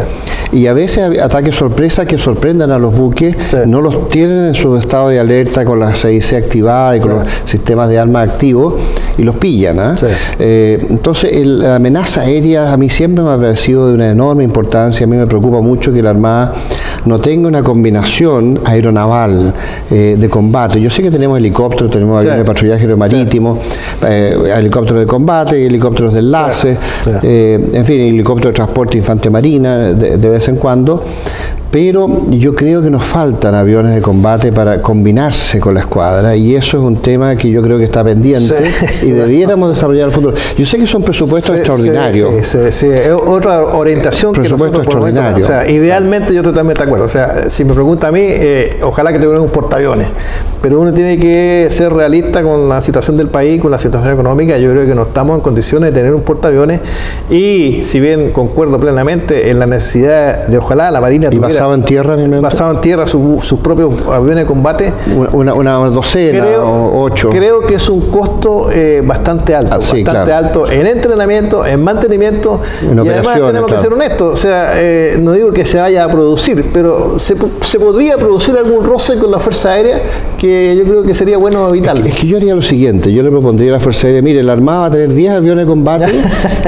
y a veces ataques sorpresa que sorprendan a los buques, no los tienen en su estado de alerta con la CIC activada y con los sistemas de armas activos y los pillan. Entonces, la amenaza aérea a mí siempre me ha parecido de una enorme importancia. A mí me preocupa mucho que la Armada no tenga una combinación aeronaval de combate. Yo sé que tenemos helicópteros, tenemos aviones de patrullaje marítimo, helicópteros de combate, helicópteros de enlace, en fin, helicópteros de transporte infante marina de vez en cuando. Pero yo creo que nos faltan aviones de combate para combinarse con la escuadra y eso es un tema que yo creo que está pendiente y debiéramos desarrollar en el futuro. Yo sé que son presupuestos extraordinarios. Es otra orientación que presupuesto extraordinario. O sea, idealmente yo totalmente de acuerdo. O sea, si me pregunta a mí, ojalá que tuviera un portaaviones, pero uno tiene que ser realista con la situación del país, con la situación económica. Yo creo que no estamos en condiciones de tener un portaaviones y si bien concuerdo plenamente en la necesidad de ojalá la Marina tuviera basado en tierra sus propios aviones de combate, una docena o 8. Creo que es un costo bastante alto, alto en entrenamiento, en mantenimiento en y además tenemos que ser honestos, o sea, no digo que se vaya a producir, pero se podría producir algún roce con la Fuerza Aérea que yo creo que sería bueno evitarlo. Es que yo haría lo siguiente, yo le propondría a la Fuerza Aérea, mire, la Armada va a tener 10 aviones de combate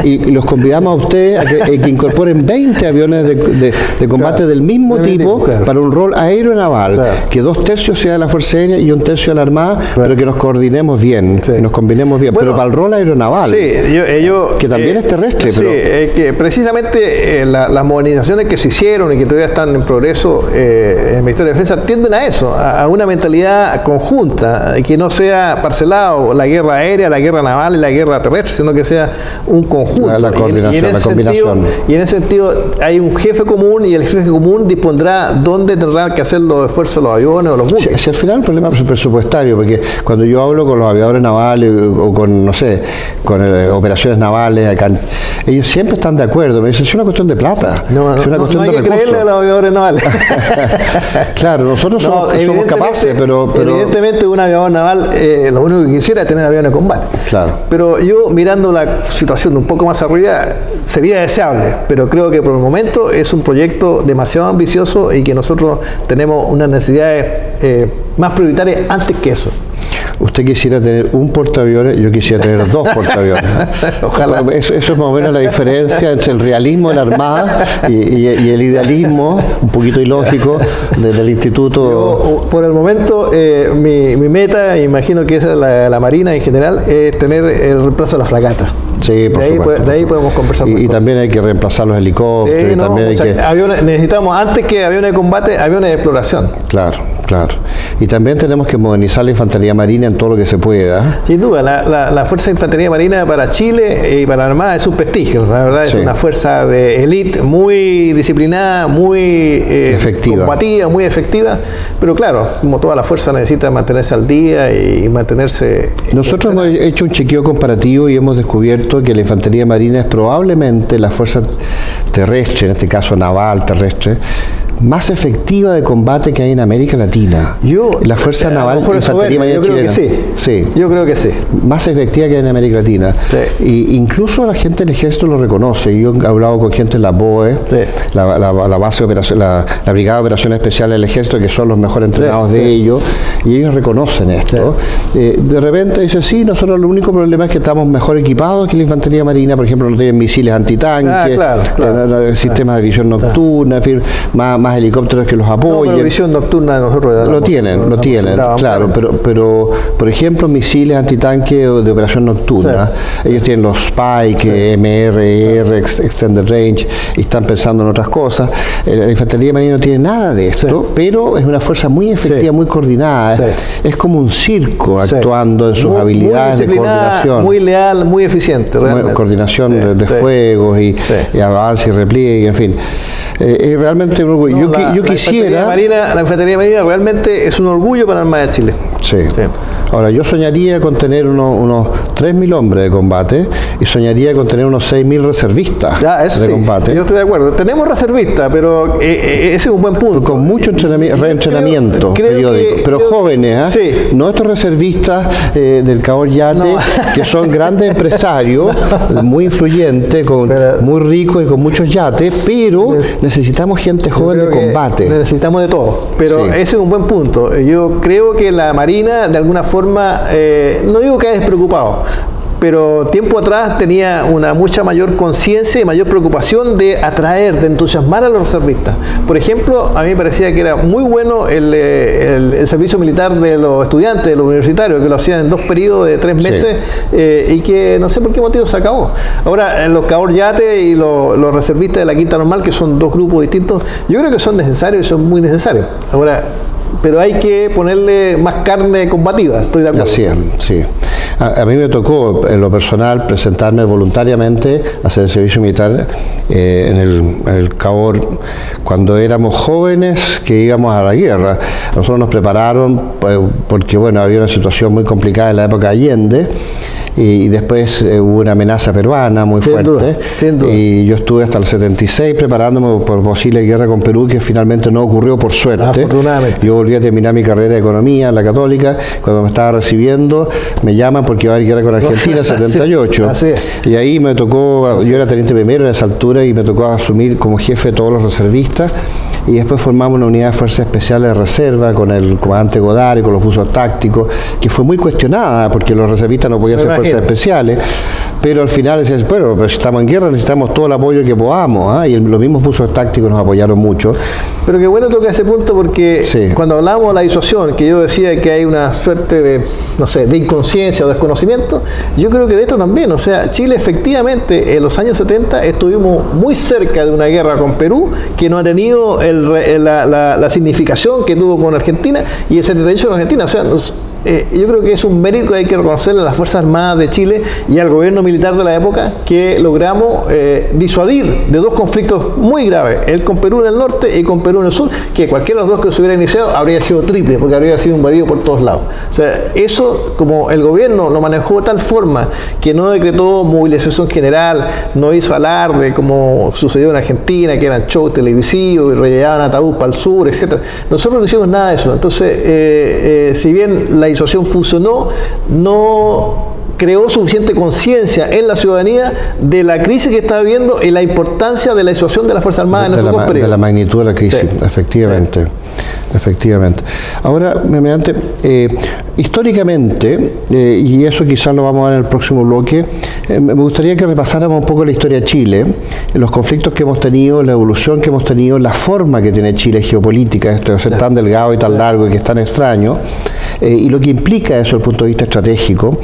y los convidamos a ustedes a que incorporen 20 aviones de combate del mismo tipo para un rol aeronaval, que 2/3 sea de la Fuerza Aérea y 1/3 de la Armada, pero que nos coordinemos bien, nos combinemos bien, pero para el rol aeronaval, que también es terrestre. Que precisamente las modernizaciones que se hicieron y que todavía están en progreso en el Ministerio de Defensa tienden a eso, a una mentalidad conjunta, que no sea parcelado la guerra aérea, la guerra naval y la guerra terrestre, sino que sea un conjunto. La coordinación, la combinación. Y en ese sentido hay un jefe común y el jefe común dispondrá dónde tendrán que hacer los esfuerzos los aviones o los buques. Si al final el problema es presupuestario, porque cuando yo hablo con los aviadores navales o con, no sé, con operaciones navales, acá, ellos siempre están de acuerdo. Me dicen, es una cuestión de plata, es una cuestión de recursos. No hay que creerle a los aviadores navales. Claro, nosotros somos capaces, pero... Evidentemente un aviador naval lo único que quisiera es tener aviones de combate. Claro. Pero yo, mirando la situación un poco más arriba, sería deseable, pero creo que por el momento es un proyecto demasiado ambicioso y que nosotros tenemos unas necesidades más prioritarias antes que eso. Usted quisiera tener un portaaviones, yo quisiera tener 2 portaaviones. Ojalá. Eso es más o menos la diferencia entre el realismo de la Armada y el idealismo, un poquito ilógico, del Instituto. Yo, por el momento, mi meta, imagino que esa es la Marina en general, es tener el reemplazo de la fragata. Sí, por supuesto. De ahí podemos conversar. Y también hay que reemplazar los helicópteros. Necesitamos, antes que aviones de combate, aviones de exploración. Claro. Y también tenemos que modernizar la infantería marina en todo lo que se pueda. Sin duda, la Fuerza de Infantería Marina para Chile y para la Armada es un prestigio. La verdad es una fuerza de élite muy disciplinada, muy efectiva, combativa, muy efectiva. Pero claro, como toda la fuerza necesita mantenerse al día y mantenerse... Nosotros hemos hecho un chequeo comparativo y hemos descubierto que la infantería marina es probablemente la fuerza terrestre, en este caso naval terrestre, más efectiva de combate que hay en América Latina. La Fuerza Naval Infantería Marina chilena. Yo creo que sí. Más efectiva que hay en América Latina. Y incluso la gente del Ejército lo reconoce. Yo he hablado con gente de la BOE, la base de operación, la Brigada de Operaciones Especiales del Ejército, que son los mejores entrenados de ellos, y ellos reconocen esto. De repente dicen, sí, nosotros el único problema es que estamos mejor equipados que la Infantería Marina, por ejemplo, no tienen misiles antitanques, sistemas de visión nocturna, en fin, más más helicópteros que los apoyen. La visión nocturna de nosotros lo tienen, claro, pero por ejemplo misiles antitanque de operación nocturna, ellos tienen los Spike, MR, Extended Range, y están pensando en otras cosas. La infantería marina no tiene nada de esto, pero es una fuerza muy efectiva, muy coordinada, es como un circo actuando en sus habilidades de coordinación. Muy leal, muy eficiente, realmente. Coordinación de fuegos y avance y repliegue, en fin. Es realmente un orgullo. Yo quisiera... La infantería marina realmente es un orgullo para la Armada de Chile. Sí. Ahora, yo soñaría con tener unos 3.000 hombres de combate y soñaría con tener unos 6.000 reservistas de combate. Yo estoy de acuerdo. Tenemos reservistas, pero ese es un buen punto. Con mucho reentrenamiento periódico, pero jóvenes, no estos reservistas del Cabor Yate, que son grandes empresarios, muy influyentes, muy ricos y con muchos yates, pero necesitamos gente joven de combate. Necesitamos de todo, pero ese es un buen punto. Yo creo que la Marina, de alguna forma, no digo que haya despreocupado, pero tiempo atrás tenía una mucha mayor conciencia y mayor preocupación de atraer, de entusiasmar a los reservistas. Por ejemplo, a mí me parecía que era muy bueno el servicio militar de los estudiantes, de los universitarios, que lo hacían en 2 periodos de 3 meses y que no sé por qué motivo se acabó. Ahora, los Cabor Yate y los reservistas de la Quinta Normal, que son 2 grupos distintos, yo creo que son necesarios y son muy necesarios. Ahora, pero hay que ponerle más carne combativa, estoy de acuerdo. Así es, sí. A mí me tocó, en lo personal, presentarme voluntariamente a hacer el servicio militar en el Cabor cuando éramos jóvenes que íbamos a la guerra. Nosotros nos prepararon porque, bueno, había una situación muy complicada en la época de Allende. Y después hubo una amenaza peruana muy fuerte, sin duda. Y yo estuve hasta el 76 preparándome por posible guerra con Perú, que finalmente no ocurrió por suerte. Afortunadamente. Yo volví a terminar mi carrera de economía en la Católica. Cuando me estaba recibiendo me llaman porque iba a haber guerra con Argentina en 78. Y ahí me tocó, yo era teniente primero en esa altura y me tocó asumir como jefe de todos los reservistas. Y después formamos una unidad de fuerzas especiales de reserva con el comandante Godard y con los busos tácticos, que fue muy cuestionada porque los reservistas no podían ser fuerzas especiales, pero al final decían, bueno, pero si estamos en guerra necesitamos todo el apoyo que podamos, y los mismos busos tácticos nos apoyaron mucho. Pero qué bueno tocar ese punto porque cuando hablamos de la disuasión, que yo decía que hay una suerte de, no sé, de inconsciencia o desconocimiento, yo creo que de esto también, o sea, Chile efectivamente en los años 70 estuvimos muy cerca de una guerra con Perú que no ha tenido la significación que tuvo con Argentina y el 78 con Argentina, o sea, yo creo que es un mérito que hay que reconocerle a las Fuerzas Armadas de Chile y al gobierno militar de la época que logramos disuadir de 2 conflictos muy graves, el con Perú en el norte y con Perú en el sur, que cualquiera de los 2 que se hubiera iniciado habría sido triple, porque habría sido invadido por todos lados. O sea, eso, como el gobierno lo manejó de tal forma que no decretó movilización general, no hizo alarde, como sucedió en Argentina, que eran shows televisivos y rellenaban ataúd para el sur, etc. Nosotros no hicimos nada de eso. Entonces, si bien la disuasión funcionó, no creó suficiente conciencia en la ciudadanía de la crisis que está viviendo y la importancia de la disuasión de las Fuerzas Armadas en esos 2 periodos. De la magnitud de la crisis, efectivamente. Efectivamente. Ahora, mediante, históricamente, y eso quizás lo vamos a ver en el próximo bloque, me gustaría que repasáramos un poco la historia de Chile, los conflictos que hemos tenido, la evolución que hemos tenido, la forma que tiene Chile geopolítica, de ser tan delgado y tan largo y que es tan extraño, y lo que implica eso desde el punto de vista estratégico,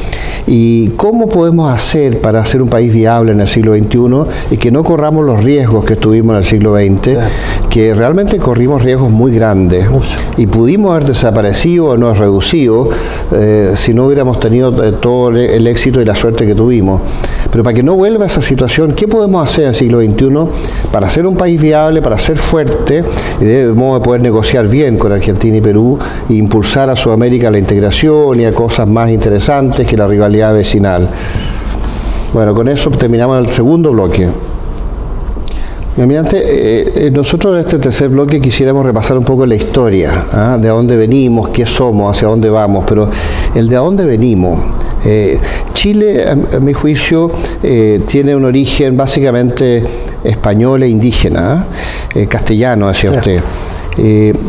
y cómo podemos hacer para ser un país viable en el siglo XXI y que no corramos los riesgos que tuvimos en el siglo XX, que realmente corrimos riesgos muy grandes y pudimos haber desaparecido o no reducido si no hubiéramos tenido todo el éxito y la suerte que tuvimos. Pero para que no vuelva esa situación, ¿qué podemos hacer en el siglo XXI para ser un país viable, para ser fuerte y de modo de poder negociar bien con Argentina y Perú e impulsar a Sudamérica la integración y a cosas más interesantes que la rivalidad vecinal? Bueno, con eso terminamos el segundo bloque. Nosotros en este tercer bloque quisiéramos repasar un poco la historia, de dónde venimos, qué somos, hacia dónde vamos, pero el de dónde venimos. Chile, a mi juicio, tiene un origen básicamente español e indígena, castellano, decía usted.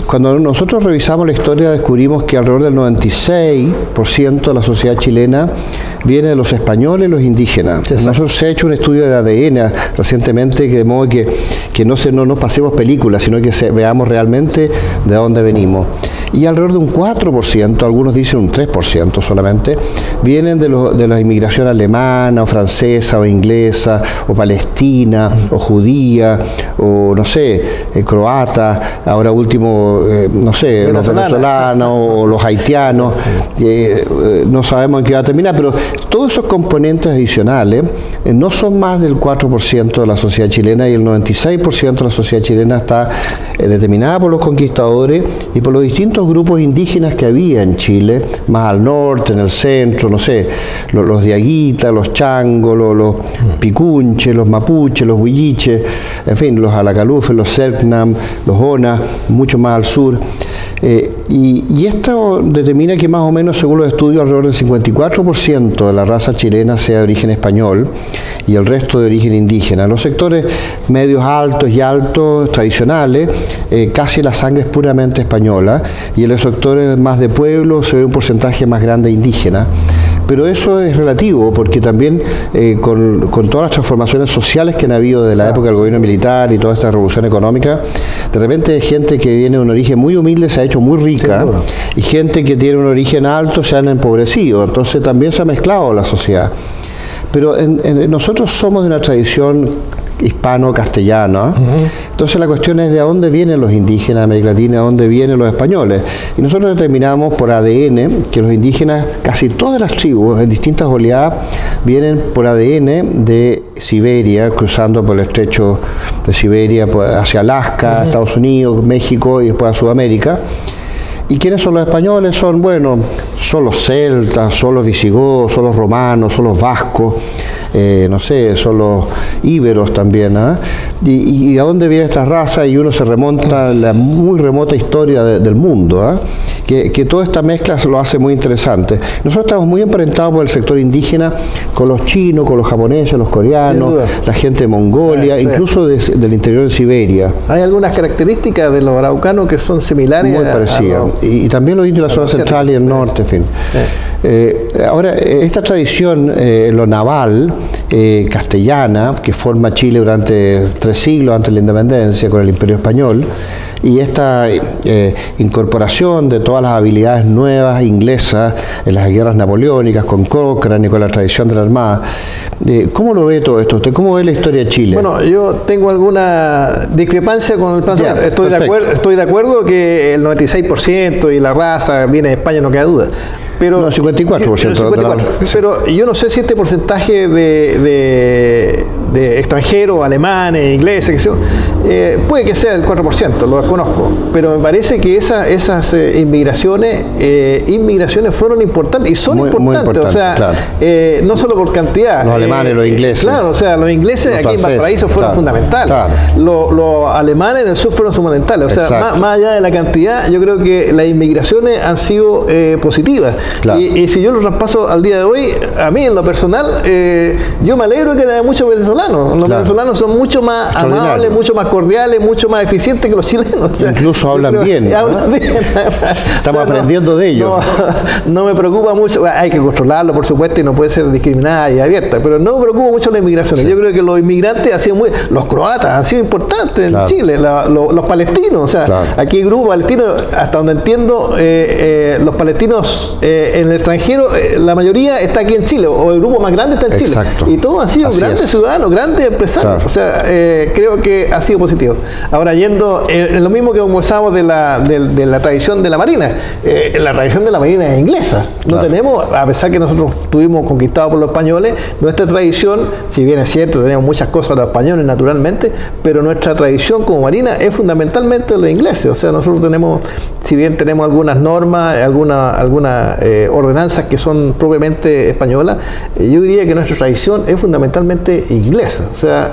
Cuando nosotros revisamos la historia descubrimos que alrededor del 96% de la sociedad chilena viene de los españoles y los indígenas. Sí, nosotros se ha hecho un estudio de ADN recientemente, que de modo que no nos pasemos películas, sino que veamos realmente de dónde venimos. Y alrededor de un 4%, algunos dicen un 3% solamente, vienen de la inmigración alemana, o francesa, o inglesa, o palestina, o judía, o no sé, croata, ahora último, no sé, los venezolanos, o los haitianos, no sabemos en qué va a terminar, pero todos esos componentes adicionales no son más del 4% de la sociedad chilena, y el 96% de la sociedad chilena está determinada por los conquistadores y por los distintos grupos indígenas que había en Chile, más al norte, en el centro, no sé, los diaguitas, los changos, los picunches, los mapuches, los huilliches, en fin, los alacalufes, los selknam, los onas, mucho más al sur. Y esto determina que más o menos, según los estudios, alrededor del 54% de la raza chilena sea de origen español y el resto de origen indígena. En los sectores medios altos y altos tradicionales, casi la sangre es puramente española, y en los sectores más de pueblo se ve un porcentaje más grande indígena. Pero eso es relativo, porque también con todas las transformaciones sociales que han habido desde la época del gobierno militar y toda esta revolución económica, de repente gente que viene de un origen muy humilde se ha hecho muy rica, y gente que tiene un origen alto se han empobrecido. Entonces también se ha mezclado la sociedad. Pero nosotros somos de una tradición hispano-castellana. Entonces la cuestión es de dónde vienen los indígenas de América Latina, de dónde vienen los españoles. Y nosotros determinamos por ADN que los indígenas, casi todas las tribus en distintas oleadas, vienen por ADN de Siberia, cruzando por el estrecho de Siberia hacia Alaska, Estados Unidos, México y después a Sudamérica. ¿Y quiénes son los españoles? Son los celtas, son los visigodos, son los romanos, son los vascos, no sé, son los íberos también. ¿Y de dónde viene esta raza? Y uno se remonta a la muy remota historia del mundo, que toda esta mezcla lo hace muy interesante. Nosotros estamos muy emparentados por el sector indígena con los chinos, con los japoneses, los coreanos, la gente de Mongolia, incluso del interior de Siberia. Hay algunas características de los araucanos que son similares. Muy parecidas. Y también los indios de la zona central y el norte, en fin. Ahora, esta tradición, lo naval, castellana, que forma Chile durante 3 siglos antes de la independencia con el Imperio Español, y esta incorporación de todas las habilidades nuevas inglesas en las guerras napoleónicas con Cochrane y con la tradición de la Armada. ¿Cómo lo ve todo esto? ¿Usted cómo ve la historia de Chile? Bueno, yo tengo alguna discrepancia con el planteamiento. Estoy de acuerdo que el 96% y la raza viene de España, no queda duda. Pero, no, 54%. Pero yo no sé si este porcentaje de extranjeros, alemanes, ingleses, puede que sea el 4%, lo conozco, pero me parece que esas inmigraciones fueron importantes y son muy importantes, o sea, claro. No solo por cantidad. Los alemanes, los ingleses. Claro, o sea, los ingleses aquí en Valparaíso fueron fundamentales. Claro. Los alemanes en el sur fueron fundamentales. O sea, más allá de la cantidad, yo creo que las inmigraciones han sido positivas. Claro. Y si yo lo traspaso al día de hoy, a mí en lo personal, yo me alegro que haya muchos venezolanos. Los venezolanos son mucho más amables, mucho más cordiales, mucho más eficientes que los chilenos. O sea, incluso hablan bien. Hablan bien. Estamos aprendiendo de ellos. No me preocupa mucho. Hay que controlarlo, por supuesto, y no puede ser discriminada y abierta, pero no me preocupa mucho la inmigración. Sí. Yo creo que los inmigrantes han sido los croatas han sido importantes en Chile, los palestinos. O sea, aquí hay grupos palestinos, hasta donde entiendo, los palestinos en el extranjero, la mayoría está aquí en Chile, o el grupo más grande está en Chile. Exacto. Y todos han sido grandes ciudadanos, grandes empresarios. O sea, creo que ha sido positivo. Ahora, yendo en lo mismo que conversamos de la tradición de la Marina, la tradición de la Marina es inglesa. No tenemos, a pesar que nosotros estuvimos conquistados por los españoles, nuestra tradición, si bien es cierto, tenemos muchas cosas de los españoles naturalmente, pero nuestra tradición como Marina es fundamentalmente de los ingleses. O sea, nosotros tenemos, si bien tenemos algunas normas, algunas ordenanzas que son propiamente españolas, yo diría que nuestra tradición es fundamentalmente inglesa. O sea,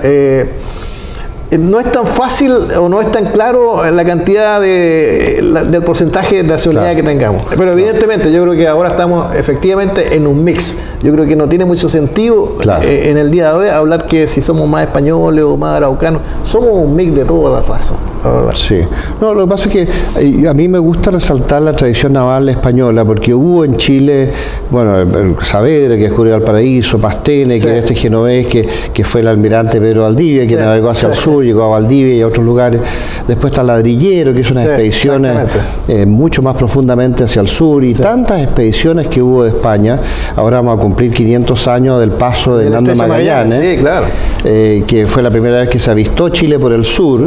no es tan fácil o no es tan claro la cantidad del porcentaje de nacionalidad que tengamos. Pero evidentemente yo creo que ahora estamos efectivamente en un mix. Yo creo que no tiene mucho sentido en el día de hoy hablar que si somos más españoles o más araucanos. Somos un mix de todas las razas, la verdad. Sí. No, lo que pasa es que a mí me gusta resaltar la tradición naval española, porque hubo en Chile, bueno, el Saavedra, que descubrió Valparaíso, Pastene, que era este genovés que fue el almirante Pedro Valdivia, que navegó hacia el sur, llegó a Valdivia y a otros lugares. Después está Ladrillero, que hizo unas expediciones mucho más profundamente hacia el sur, y tantas expediciones que hubo de España. Ahora vamos a cumplir 500 años del paso de Hernando Magallanes, que fue la primera vez que se avistó Chile por el sur.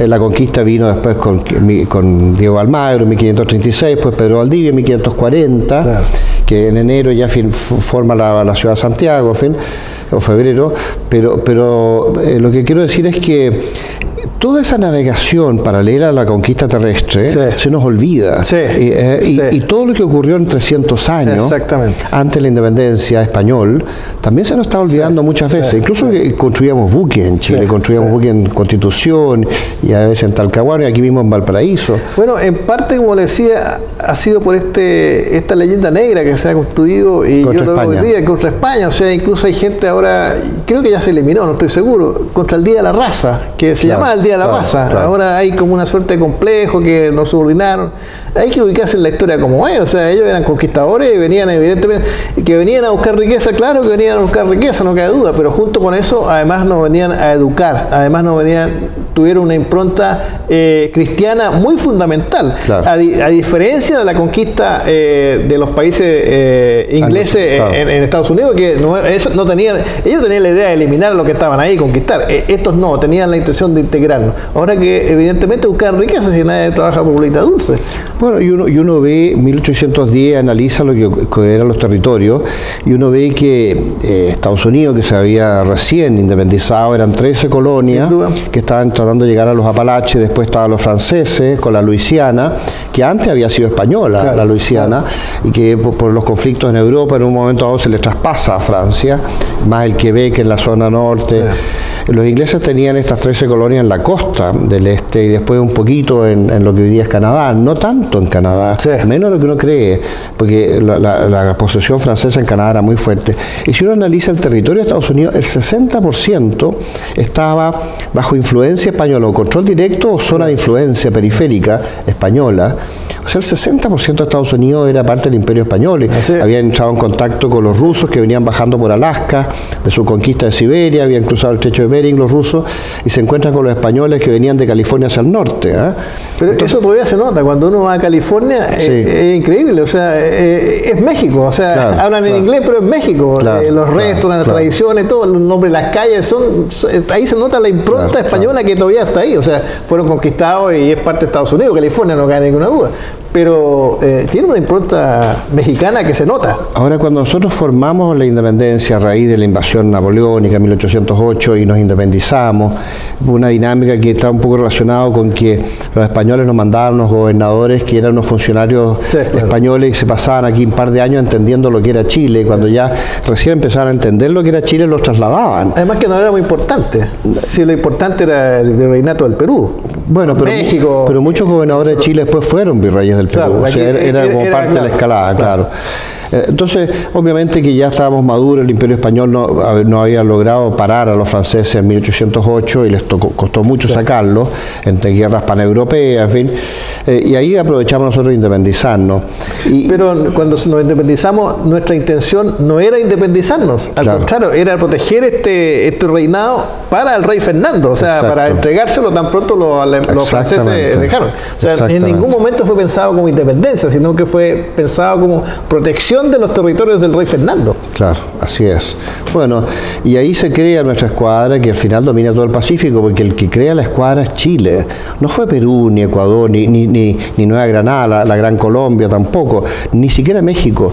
La conquista vino después con Diego Almagro en 1536, pues Pedro Valdivia en 1540, que en enero ya forma la ciudad de Santiago, o febrero, pero lo que quiero decir es que toda esa navegación paralela a la conquista terrestre se nos olvida. Y todo lo que ocurrió en 300 años, antes de la independencia español, también se nos está olvidando muchas veces. Incluso que construíamos buques en Chile, construíamos buques en Constitución, y a veces en Talcahuano, y aquí mismo en Valparaíso. Bueno, en parte, como le decía, ha sido por esta leyenda negra que se ha construido, y contra yo lo veo hoy día, contra España. O sea, incluso hay gente ahora, creo que ya se eliminó, no estoy seguro, contra el Día de la Raza, que se llama el Día de la Raza. Ahora hay como una suerte de complejo que nos subordinaron. Hay que ubicarse en la historia como es. O sea, ellos eran conquistadores y venían, evidentemente, que venían a buscar riqueza, claro que venían a buscar riqueza, no cabe duda, pero junto con eso, además nos venían a educar, además tuvieron una impronta cristiana muy fundamental. A diferencia de la conquista de los países ingleses en Estados Unidos, que no tenían, ellos tenían la idea de eliminar a los que estaban ahí, conquistar. Estos no, tenían la intención de integrarnos. Ahora que evidentemente buscar riqueza si nadie trabaja por bolita dulce. Bueno, y uno ve, 1810 analiza lo que eran los territorios, y uno ve que Estados Unidos, que se había recién independizado, eran 13 colonias que estaban tratando de llegar a los Apalaches. Después estaban los franceses con la Luisiana, que antes había sido española, la Luisiana, y que por los conflictos en Europa en un momento dado se les traspasa a Francia, más el Quebec en la zona norte. Los ingleses tenían estas 13 colonias en la costa del este, y después un poquito en lo que hoy día es Canadá, no tanto en Canadá, menos de lo que uno cree, porque la posesión francesa en Canadá era muy fuerte. Y si uno analiza el territorio de Estados Unidos, el 60% estaba bajo influencia española, o control directo o zona de influencia periférica española. O sea, el 60% de Estados Unidos era parte del Imperio Español. Habían entrado en contacto con los rusos que venían bajando por Alaska, de su conquista de Siberia, habían cruzado el estrecho de Bering los rusos, y se encuentran con los españoles que venían de California hacia el norte. Pero entonces, eso todavía se nota, cuando uno va a California, es increíble, o sea, es México, o sea, hablan en inglés, pero es México. Los restos, las tradiciones, todo, los nombres de las calles, ahí se nota la impronta española que todavía está ahí. O sea, fueron conquistados y es parte de Estados Unidos, California, no cabe ninguna duda. Pero tiene una impronta mexicana que se nota. Ahora, cuando nosotros formamos la independencia a raíz de la invasión napoleónica en 1808 y nos independizamos, hubo una dinámica que está un poco relacionada con que los españoles nos mandaban unos gobernadores que eran unos funcionarios españoles, y se pasaban aquí un par de años entendiendo lo que era Chile. Cuando ya recién empezaban a entender lo que era Chile, los trasladaban. Además que no era muy importante. Si lo importante era el virreinato del Perú. Bueno, pero México, pero muchos gobernadores de Chile después fueron virreyes del Perú. O sea, era como parte de la escalada, claro. Entonces, obviamente que ya estábamos maduros, el Imperio Español no había logrado parar a los franceses en 1808 y les costó mucho sacarlos, entre guerras paneuropeas, en fin, y ahí aprovechamos nosotros de independizarnos. Pero cuando nos independizamos, nuestra intención no era independizarnos, al contrario, era proteger este reinado para el rey Fernando, o sea, para entregárselo tan pronto los franceses dejaron. O sea, en ningún momento fue pensado como independencia, sino que fue pensado como protección de los territorios del rey Fernando. Claro, así es. Bueno, y ahí se crea nuestra escuadra, que al final domina todo el Pacífico, porque el que crea la escuadra es Chile. No fue Perú, ni Ecuador, ni Nueva Granada, la Gran Colombia tampoco, ni siquiera México.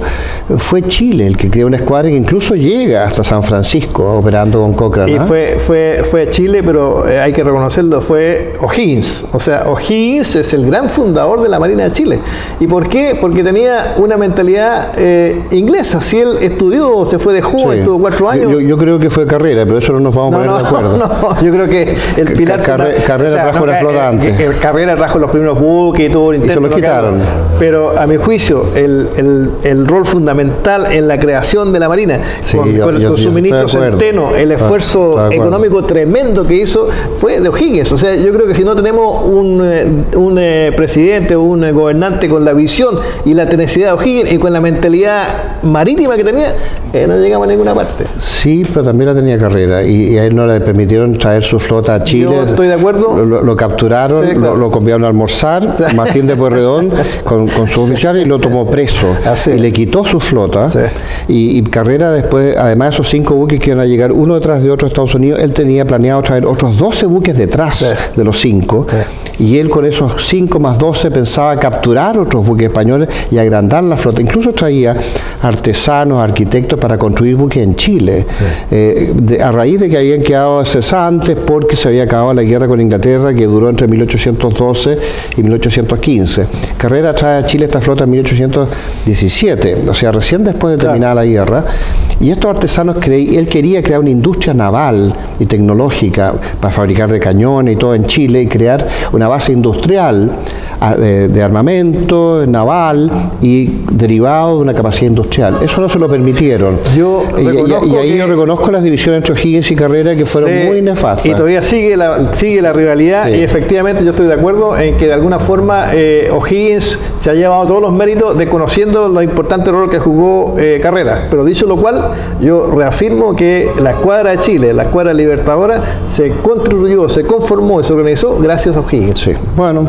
Fue Chile el que crea una escuadra que incluso llega hasta San Francisco, operando con Cochrane. Y fue Chile, pero hay que reconocerlo, fue O'Higgins. O sea, O'Higgins es el gran fundador de la Marina de Chile. ¿Y por qué? Porque tenía una mentalidad inglesa. Si él estudió, se fue de joven, estuvo 4 años. Yo creo que fue Carrera, pero eso no nos vamos a poner de acuerdo. No, yo creo que el pilar... Carrera trajo la flota antes. Carrera trajo los primeros buques y todo el intento. Y se los quitaron. Pero a mi juicio, el rol fundamental en la creación de la Marina, con su ministro Centeno, el esfuerzo económico tremendo que hizo, fue de O'Higgins. O sea, yo creo que si no tenemos un presidente o un gobernante con la visión y la tenacidad de O'Higgins y con la mentalidad marítima que tenía, no llegamos a ninguna parte. Sí, pero también la tenía Carrera y a él no le permitieron traer su flota a Chile. Yo estoy de acuerdo. Lo capturaron, sí, claro. lo convidaron a almorzar, Martín de Pueyrredón con sus oficiales y lo tomó preso. Y le quitó su flota. Sí. Y Carrera después, además de esos 5 buques que iban a llegar uno detrás de otro a Estados Unidos, él tenía planeado traer otros 12 buques detrás de los 5. Y él con esos 5 más 12 pensaba capturar otros buques españoles y agrandar la flota. Incluso traía artesanos, arquitectos para construir buques en Chile. A raíz de que habían quedado cesantes porque se había acabado la guerra con Inglaterra, que duró entre 1812 y 1815. Carrera trae a Chile esta flota en 1817, o sea, recién después de terminar la guerra. Y estos artesanos, él quería crear una industria naval y tecnológica para fabricar de cañones y todo en Chile y crear una base industrial de armamento naval y derivado de una capacidad industrial. Eso no se lo permitieron. Y ahí yo reconozco las divisiones entre O'Higgins y Carrera que fueron muy nefastas. Y todavía sigue la rivalidad y efectivamente yo estoy de acuerdo en que de alguna forma O'Higgins se ha llevado todos los méritos desconociendo lo importante rol que jugó Carrera. Pero dicho lo cual, yo reafirmo que la escuadra de Chile, la escuadra libertadora, se construyó, se conformó y se organizó gracias a O'Higgins. Sí. Bueno,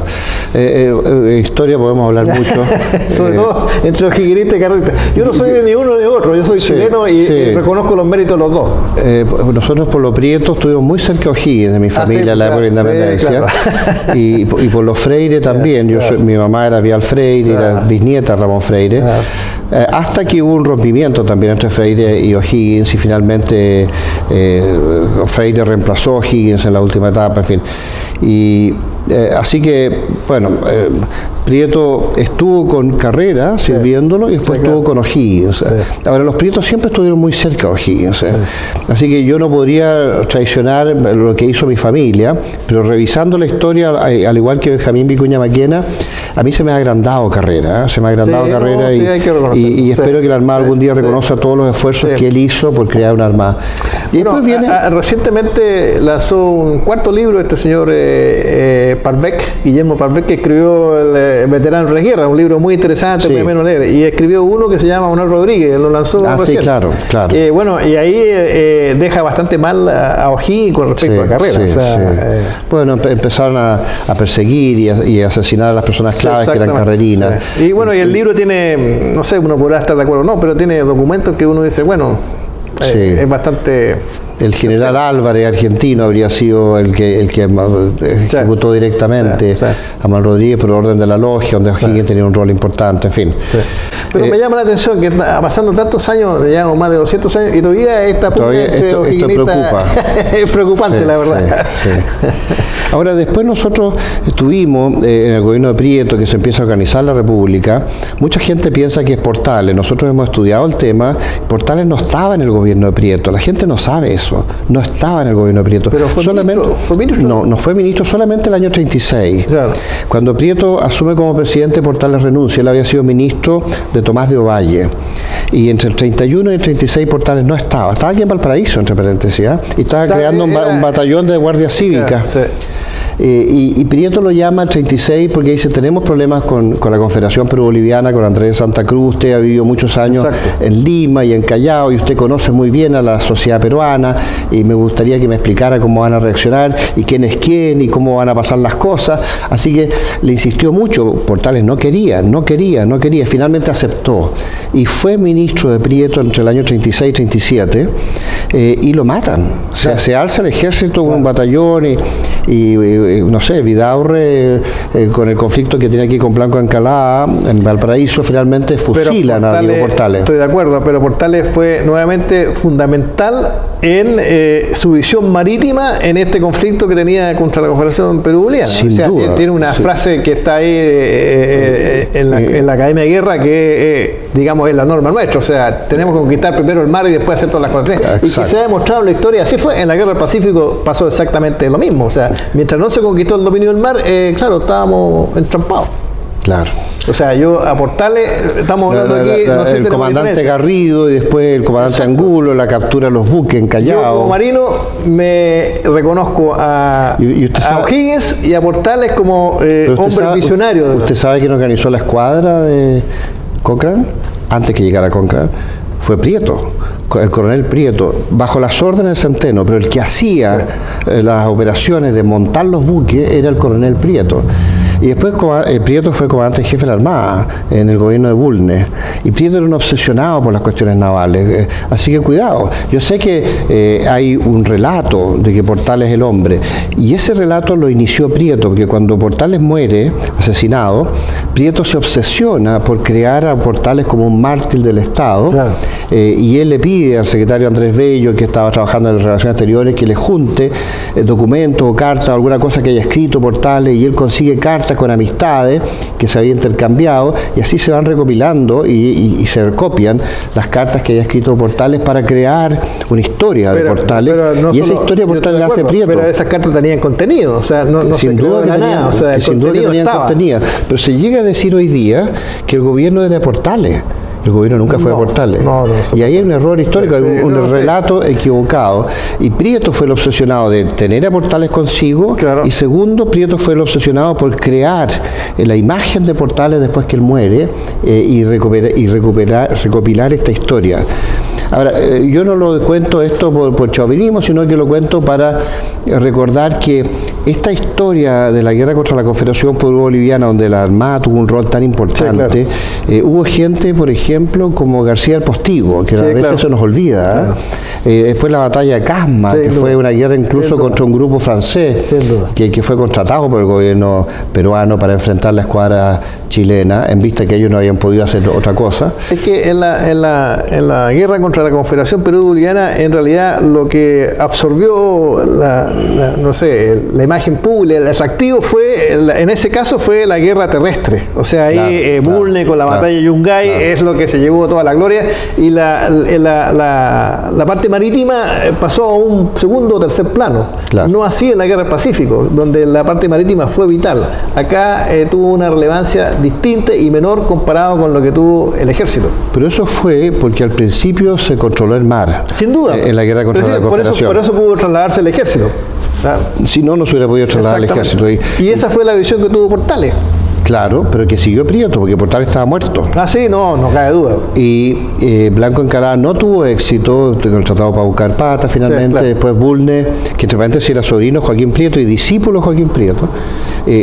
historia podemos hablar mucho. Sobre todo entre O'Higginistas y carreristas. Yo no soy de ni uno ni otro, yo soy chileno y reconozco los méritos de los dos. Nosotros por los Prietos estuvimos muy cerca de O'Higgins, de mi familia, en la época de la independencia. Y por los Freire también. Mi mamá era Vial Freire y la bisnieta Ramón Freire. Hasta que hubo un rompimiento también entre Freire y O'Higgins y finalmente Freire reemplazó a O'Higgins en la última etapa, en fin. Y así que, bueno, Prieto estuvo con Carrera sirviéndolo y después estuvo con O'Higgins. Ahora, los Prietos siempre estuvieron muy cerca de O'Higgins. Así que yo no podría traicionar lo que hizo mi familia, pero revisando la historia, al igual que Benjamín Vicuña Maquena, a mí se me ha agrandado Carrera. Se me ha agrandado Carrera y espero que la Armada algún día reconozca todos los esfuerzos que él hizo por crear una Armada. Y después viene... Recientemente lanzó un 4º libro este señor Parbec, Guillermo Parbec, que escribió el Veterano de la Guerra, un libro muy interesante, muy ameno leer, y escribió uno que se llama Manuel Rodríguez, lo lanzó recién. Sí, claro. Bueno, y ahí deja bastante mal a O'Higgins con respecto a Carrera. Bueno, empezaron a perseguir y asesinar a las personas claves que eran carrerinas. Y bueno, y el libro tiene, no sé, uno podrá estar de acuerdo o no, pero tiene documentos que uno dice, bueno, es bastante... El general Álvarez, argentino, habría sido el que ejecutó directamente a Manuel Rodríguez por orden de la logia, donde O'Higgins tenía un rol importante, en fin. Pero me llama la atención que pasando tantos años, ya más de 200 años, y todavía esta esto preocupa. Es preocupante, la verdad. Ahora, después nosotros estuvimos en el gobierno de Prieto, que se empieza a organizar la República. Mucha gente piensa que es Portales. Nosotros hemos estudiado el tema. Portales no estaba en el gobierno de Prieto. La gente no sabe eso. No estaba en el gobierno de Prieto. ¿Pero fue ministro? No fue ministro solamente el año 36. Claro. Cuando Prieto asume como presidente, Portales renuncia. Él había sido ministro de Tomás de Ovalle. Y entre el 31 y el 36 Portales no estaba. Estaba aquí en Valparaíso, entre paréntesis. Y estaba creando un batallón de guardia cívica. Y Prieto lo llama el 36 porque dice, tenemos problemas con la Confederación Perú-Boliviana, con Andrés de Santa Cruz. Usted ha vivido muchos años en Lima y en Callao y usted conoce muy bien a la sociedad peruana y me gustaría que me explicara cómo van a reaccionar y quién es quién y cómo van a pasar las cosas. Así que le insistió mucho. Portales no quería. Finalmente aceptó y fue ministro ministro de Prieto entre el año 36 y 37 y lo matan. O sea, se alza el ejército con un batallón y no sé, Vidaurre con el conflicto que tiene aquí con Blanco Encalada en Valparaíso finalmente fusilan a Diego Portales. Estoy de acuerdo, pero Portales fue nuevamente fundamental en su visión marítima en este conflicto que tenía contra la Confederación Perú-Boliviana. Sin duda, tiene una frase que está ahí en la Academia de Guerra que digamos es la norma nuestra, o sea, tenemos que conquistar primero el mar y después hacer todas las cosas. Y que se ha demostrado en la historia, así fue, en la Guerra del Pacífico pasó exactamente lo mismo, o sea, mientras no se conquistó el dominio del mar, claro, estábamos entrampados. Claro. O sea, yo a Portales, estamos hablando aquí, no sé, el comandante Garrido y después el comandante Angulo, la captura de los buques en Callao. Yo como marino me reconozco a O'Higgins y a Portales como hombres visionarios. ¿Usted sabe quién organizó la escuadra de Cochrane? Antes que llegara Cochrane, fue Prieto. El coronel Prieto, bajo las órdenes de Centeno, pero el que hacía las operaciones de montar los buques era el coronel Prieto. Y después Prieto fue comandante en jefe de la Armada en el gobierno de Bulnes. Y Prieto era un obsesionado por las cuestiones navales. Así que cuidado. Yo sé que hay un relato de que Portales es el hombre. Y ese relato lo inició Prieto, porque cuando Portales muere, asesinado, Prieto se obsesiona por crear a Portales como un mártir del Estado. Claro. Y él le pide al secretario Andrés Bello, que estaba trabajando en las relaciones exteriores, que le junte documentos o cartas o alguna cosa que haya escrito Portales, y él consigue cartas con amistades que se había intercambiado, y así se van recopilando y se recopian las cartas que haya escrito Portales para crear una historia de Portales, y esa historia de Portales la hace Prieto. Pero esas cartas tenían contenido, o sea, sin duda que nada, o sea, sin duda que tenían contenido, pero se llega a decir hoy día que el gobierno era de Portales. El gobierno nunca fue de Portales. Y ahí hay un error histórico, hay un relato equivocado. Y Prieto fue el obsesionado de tener a Portales consigo. Claro. Y segundo, Prieto fue el obsesionado por crear la imagen de Portales después que él muere y recopilar esta historia. Ahora, yo no lo cuento esto por chauvinismo, sino que lo cuento para recordar que esta historia de la guerra contra la Confederación Perú-Boliviana, donde la Armada tuvo un rol tan importante, sí, claro, hubo gente, por ejemplo, como García del Postigo, que sí, a veces claro, se nos olvida. Claro. Después la batalla de Casma, sí, que fue una guerra incluso contra un grupo francés, que fue contratado por el gobierno peruano para enfrentar la escuadra chilena, en vista que ellos no habían podido hacer otra cosa. Es que en la guerra contra la Confederación Perú-Boliviana, en realidad lo que absorbió la imagen pública, el atractivo fue, en ese caso fue la guerra terrestre. O sea, ahí Bulnes con la batalla de Yungay es lo que se llevó toda la gloria, y la parte marítima pasó a un segundo o tercer plano. Claro. No así en la guerra del Pacífico, donde la parte marítima fue vital. Acá tuvo una relevancia distinta y menor comparado con lo que tuvo el ejército. Pero eso fue porque al principio se controló el mar. Sin duda. En la guerra contra la Confederación. Por eso pudo trasladarse el ejército. Claro. Si no, no se hubiera podido trasladar el ejército. Y esa fue la visión que tuvo Portales. Claro, pero que siguió Prieto, porque Portales estaba muerto. Ah, sí, no cabe duda. Y Blanco Encalada no tuvo éxito con el Tratado para buscar pata, finalmente. Sí, claro. Después Bulnes, que entre paréntesis era sobrino Joaquín Prieto y discípulo Joaquín Prieto,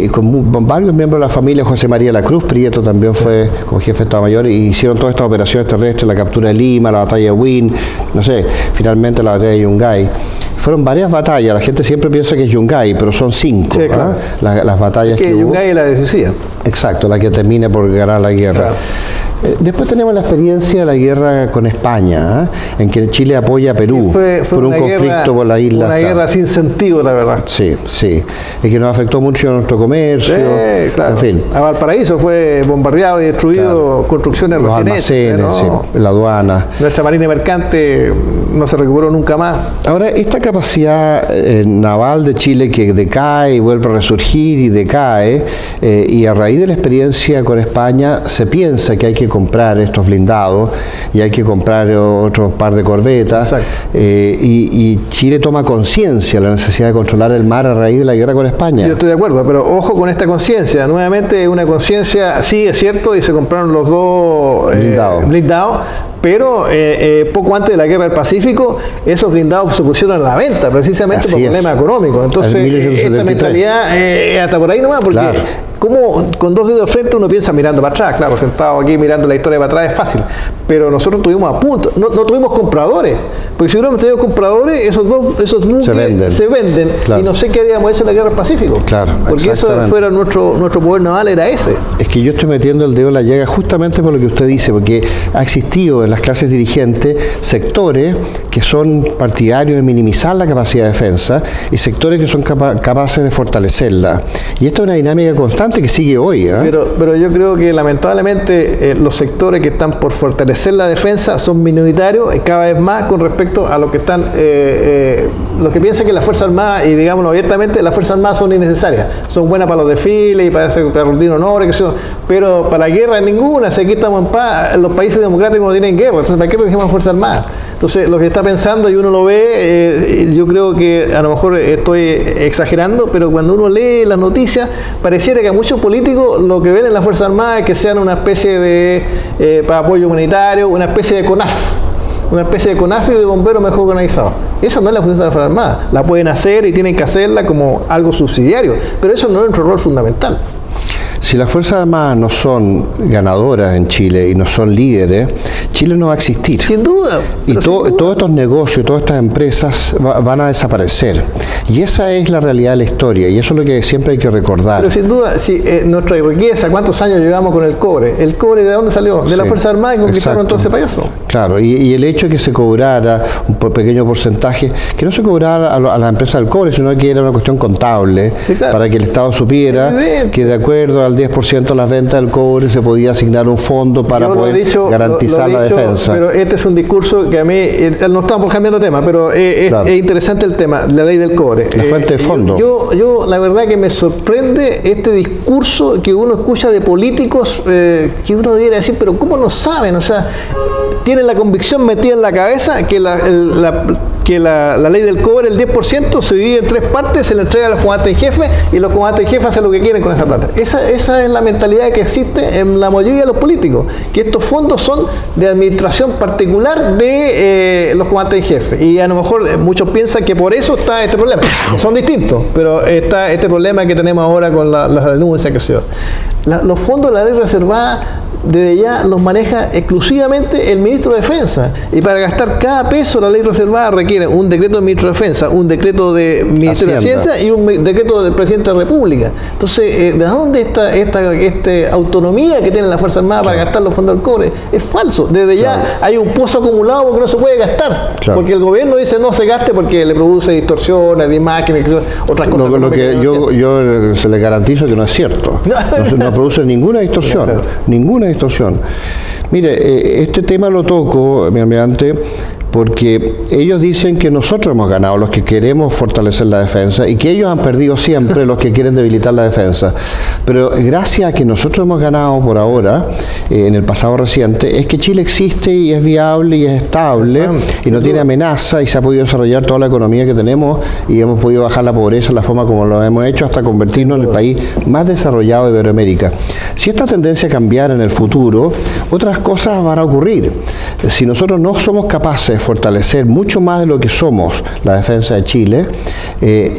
con varios miembros de la familia. José María de la Cruz Prieto también fue como jefe de Estado Mayor, y hicieron todas estas operaciones terrestres, la captura de Lima, la batalla de Huin, no sé, finalmente la batalla de Yungay. Fueron varias batallas, la gente siempre piensa que es Yungay, pero son 5, sí, claro, las batallas que Yungay es la decisiva. Exacto, la que termina por ganar la guerra. Claro. Después tenemos la experiencia de la guerra con España, en que Chile apoya a Perú por un conflicto por la isla. Una guerra sin sentido, la verdad. Sí, sí. Es que nos afectó mucho a nuestro comercio. Sí, claro. En fin. A Valparaíso fue bombardeado y destruido, claro, construcciones los almacenes, ¿no? Sí, la aduana. Nuestra marina mercante no se recuperó nunca más. Ahora, esta capacidad naval de Chile que decae y vuelve a resurgir y decae, y a raíz de la experiencia con España se piensa que hay que comprar estos blindados y hay que comprar otro par de corbetas, y Chile toma conciencia de la necesidad de controlar el mar a raíz de la guerra con España. Yo estoy de acuerdo, pero ojo con esta conciencia, nuevamente una conciencia, sí es cierto, y se compraron los dos blindados, pero poco antes de la guerra del Pacífico esos blindados se pusieron a la venta precisamente por problemas económicos. Entonces esta mentalidad hasta por ahí nomás, porque claro, ¿Cómo con dos dedos al frente uno piensa mirando para atrás? Claro, sentado aquí mirando la historia para atrás es fácil, pero nosotros tuvimos a punto, no tuvimos compradores, porque si hubiéramos tenido compradores, esos buques se venden claro. Y no sé qué haríamos hecho en la guerra del Pacífico, claro, porque eso fuera nuestro poder naval era ese. Es que yo estoy metiendo el dedo en la llaga justamente por lo que usted dice, porque ha existido en las clases dirigentes sectores que son partidarios de minimizar la capacidad de defensa y sectores que son capaces de fortalecerla. Y esta es una dinámica constante que sigue hoy. Pero yo creo que lamentablemente los sectores que están por fortalecer la defensa son minoritarios cada vez más con respecto a los que están, los que piensan que las Fuerzas Armadas, y digámoslo abiertamente, las Fuerzas Armadas son innecesarias. Son buenas para los desfiles y para rendir honores, pero para guerra ninguna. Si aquí estamos en paz, los países democráticos no tienen guerra, entonces ¿para qué decimos Fuerzas Armadas? Entonces lo que está pensando y uno lo ve, yo creo que a lo mejor estoy exagerando, pero cuando uno lee las noticias, pareciera que a muchos políticos lo que ven en las Fuerzas Armadas es que sean una especie de para apoyo humanitario, una especie de CONAF. Una especie de CONAF y de bomberos mejor organizados. Esa no es la función de las Fuerzas Armadas. La pueden hacer y tienen que hacerla como algo subsidiario, pero eso no es nuestro rol fundamental. Si las Fuerzas Armadas no son ganadoras en Chile y no son líderes, Chile no va a existir. Sin duda. Y todos estos negocios, todas estas empresas van a desaparecer. Y esa es la realidad de la historia, y eso es lo que siempre hay que recordar. Pero sin duda, si nuestra riqueza, ¿cuántos años llevamos con el cobre? ¿El cobre de dónde salió? De las Fuerzas Armadas que conquistaron todo ese país. Claro, y el hecho de que se cobrara un pequeño porcentaje, que no se cobrara a la empresa del cobre, sino que era una cuestión contable, sí, claro. Para que el Estado supiera que de acuerdo al 10% de las ventas del cobre se podía asignar un fondo para poder garantizar la defensa. Pero este es un discurso que a mí, no estamos cambiando de tema, pero claro. Es interesante el tema, la ley del cobre. La fuente de fondo. Yo la verdad que me sorprende este discurso que uno escucha de políticos que uno debiera decir, pero ¿cómo no saben? O sea, tienen la convicción metida en la cabeza que la ley del cobre, el 10%, se divide en 3 partes, se le entrega a los comandantes en jefe y los comandantes en jefe hacen lo que quieren con esa plata. Esa es la mentalidad que existe en la mayoría de los políticos, que estos fondos son de administración particular de los comandantes en jefe. Y a lo mejor muchos piensan que por eso está este problema. Son distintos, pero está este problema que tenemos ahora con las denuncias que se dio. Los fondos de la ley reservada desde ya los maneja exclusivamente el ministro de Defensa, y para gastar cada peso la ley reservada requiere un decreto del ministro de Defensa, un decreto del Ministerio de Ciencia y un decreto del presidente de la República. Entonces, ¿de dónde está esta autonomía que tiene la Fuerza Armada para gastar los fondos del cobre? Es falso. Desde ya hay un pozo acumulado porque no se puede gastar, porque el gobierno dice no se gaste porque le produce distorsiones de imágenes, otras cosas. Lo que yo se le garantizo que no es cierto. No produce ninguna distorsión, ninguna distorsión. Mire, este tema lo toco, mi almirante, porque ellos dicen que nosotros hemos ganado, los que queremos fortalecer la defensa, y que ellos han perdido siempre, los que quieren debilitar la defensa. Pero gracias a que nosotros hemos ganado por ahora, en el pasado reciente, es que Chile existe y es viable y es estable y no tiene amenaza, y se ha podido desarrollar toda la economía que tenemos y hemos podido bajar la pobreza en la forma como lo hemos hecho hasta convertirnos en el país más desarrollado de Iberoamérica. Si esta tendencia cambiara en el futuro, otras cosas van a ocurrir. Si nosotros no somos capaces de fortalecer mucho más de lo que somos la defensa de Chile,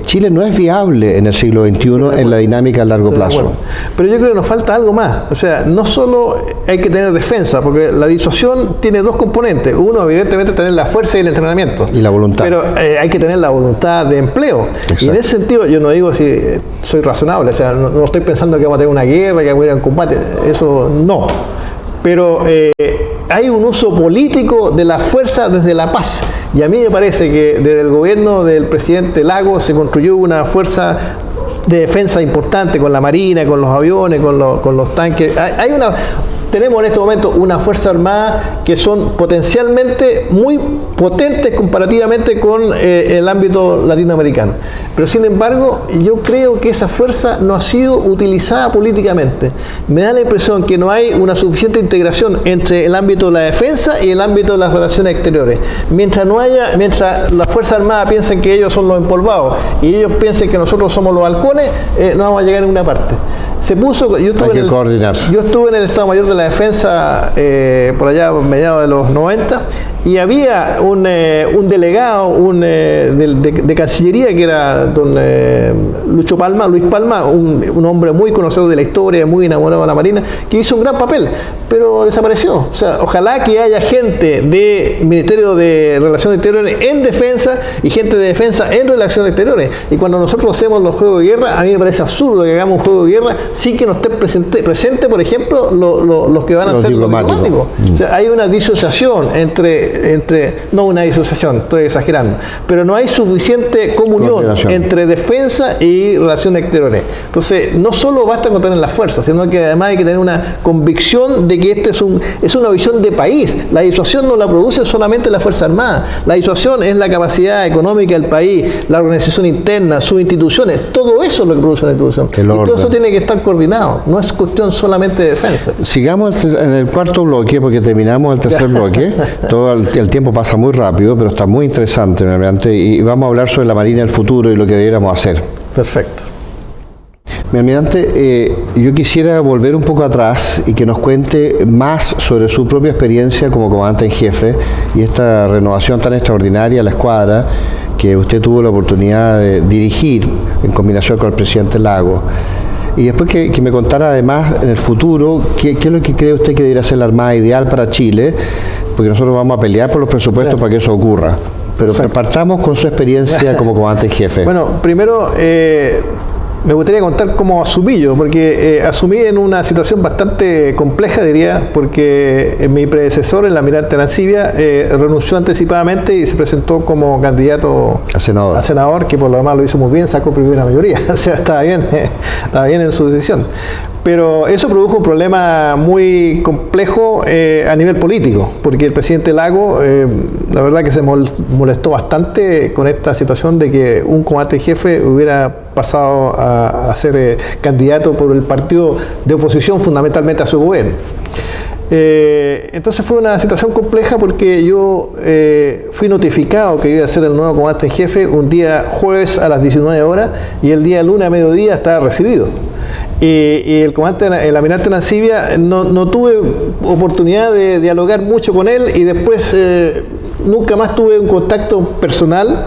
Chile no es viable en el siglo XXI en la dinámica a largo plazo. Pero yo creo que nos falta algo más. O sea, no solo hay que tener defensa, porque la disuasión tiene 2 componentes. Uno, evidentemente, tener la fuerza y el entrenamiento. Y la voluntad. Pero hay que tener la voluntad de empleo. Exacto. Y en ese sentido, yo no digo si soy razonable. O sea, no estoy pensando que vamos a tener una guerra, que vamos a ir a un combate. Eso no. Pero hay un uso político de la fuerza desde la paz. Y a mí me parece que desde el gobierno del presidente Lagos se construyó una fuerza de defensa importante con la marina, con los aviones, con los tanques. Tenemos en este momento una Fuerza Armada que son potencialmente muy potentes comparativamente con el ámbito latinoamericano. Pero sin embargo, yo creo que esa fuerza no ha sido utilizada políticamente. Me da la impresión que no hay una suficiente integración entre el ámbito de la defensa y el ámbito de las relaciones exteriores. Mientras la Fuerza Armada piensen que ellos son los empolvados y ellos piensen que nosotros somos los halcones, no vamos a llegar a ninguna parte. se puso, yo estuve en el Estado Mayor de la Defensa por allá a mediados de los 90, y había un delegado de Cancillería que era don Luis Palma, un hombre muy conocedor de la historia, muy enamorado de la Marina, que hizo un gran papel, pero desapareció. O sea, ojalá que haya gente del Ministerio de Relaciones Exteriores en defensa y gente de defensa en Relaciones Exteriores. Y cuando nosotros hacemos los juegos de guerra, a mí me parece absurdo que hagamos un juego de guerra sin que no esté presente, por ejemplo, los que van a ser los diplomáticos. O sea, hay una disociación no una disociación, estoy exagerando, pero no hay suficiente comunión entre defensa y relaciones exteriores. Entonces, no solo basta con tener la fuerza, sino que además hay que tener una convicción de que esto es una visión de país. La disuasión no la produce solamente la Fuerza Armada. La disuasión es la capacidad económica del país, la organización interna, sus instituciones. Todo eso es lo que produce una institución. Y todo eso tiene que estar coordinado. No es cuestión solamente de defensa. Sigamos en el cuarto bloque, porque terminamos el tercer bloque. Todo el tiempo pasa muy rápido, pero está muy interesante, y vamos a hablar sobre la Marina del futuro y lo que debiéramos hacer. Perfecto. Mi almirante, yo quisiera volver un poco atrás y que nos cuente más sobre su propia experiencia como comandante en jefe y esta renovación tan extraordinaria a la escuadra que usted tuvo la oportunidad de dirigir en combinación con el presidente Lagos. Y después que me contara además en el futuro qué es lo que cree usted que debería ser la Armada ideal para Chile, porque nosotros vamos a pelear por los presupuestos para que eso ocurra. Pero partamos con su experiencia como comandante en jefe. Bueno, primero me gustaría contar cómo asumí yo, porque asumí en una situación bastante compleja, diría, porque mi predecesor, el almirante Arancibia, renunció anticipadamente y se presentó como candidato a senador, que por lo demás lo hizo muy bien, sacó primera mayoría, o sea, estaba bien en su decisión. Pero eso produjo un problema muy complejo a nivel político, porque el presidente Lagos, la verdad que se molestó bastante con esta situación de que un comandante en jefe hubiera pasado a ser candidato por el partido de oposición fundamentalmente a su gobierno. Entonces fue una situación compleja porque yo fui notificado que iba a ser el nuevo comandante en jefe un día jueves a las 19 horas y el día lunes a mediodía estaba recibido. Y el almirante Arancibia no tuve oportunidad de dialogar mucho con él y después nunca más tuve un contacto personal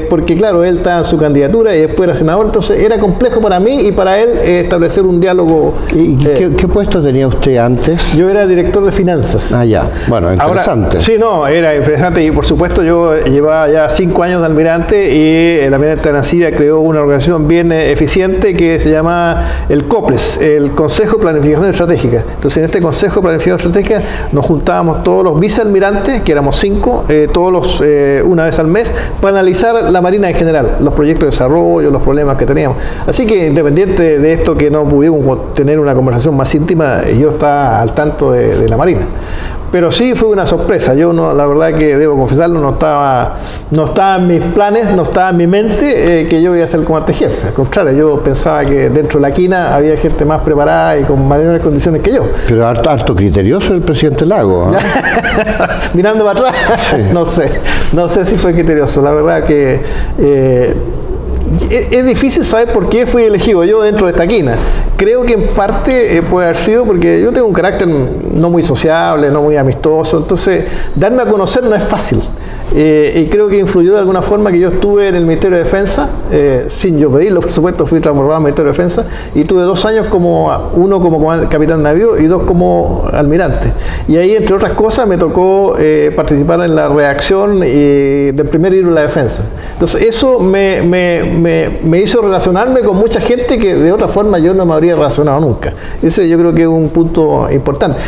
porque claro, él estaba en su candidatura y después era senador, entonces era complejo para mí y para él establecer un diálogo. ¿Y qué puesto tenía usted antes? Yo era director de finanzas. Ah, ya. Bueno, interesante. Ahora, sí, no, era interesante y por supuesto yo llevaba ya 5 años de almirante y el almirante Arancibia creó una organización bien eficiente que se llama el COPLES, el Consejo de Planificación Estratégica. Entonces en este Consejo de Planificación Estratégica nos juntábamos todos los vicealmirantes, que éramos 5, una vez al mes, para analizar la Marina en general, los proyectos de desarrollo, los problemas que teníamos. Así que independiente de esto que no pudimos tener una conversación más íntima, yo estaba al tanto de la Marina. Pero sí fue una sorpresa. Yo la verdad que debo confesarlo, no estaba en mis planes, no estaba en mi mente que yo iba a ser el comandante jefe. Al contrario, yo pensaba que dentro de la quina había gente más preparada y con mayores condiciones que yo. Pero harto criterioso el presidente Lagos, ¿eh? Mirando para atrás, sí. No sé si fue criterioso. La verdad que es difícil saber por qué fui elegido yo dentro de esta quina. Creo que en parte puede haber sido porque yo tengo un carácter no muy sociable, no muy amistoso, entonces darme a conocer no es fácil. Y creo que influyó de alguna forma que yo estuve en el Ministerio de Defensa, sin yo pedirlo, por supuesto, fui transformado al Ministerio de Defensa y tuve 2 años uno como capitán de navío y 2 como almirante. Y ahí, entre otras cosas, me tocó participar en la redacción del primer libro de la defensa. Entonces eso me hizo relacionarme con mucha gente que de otra forma yo no me habría relacionado nunca. Ese yo creo que es un punto importante.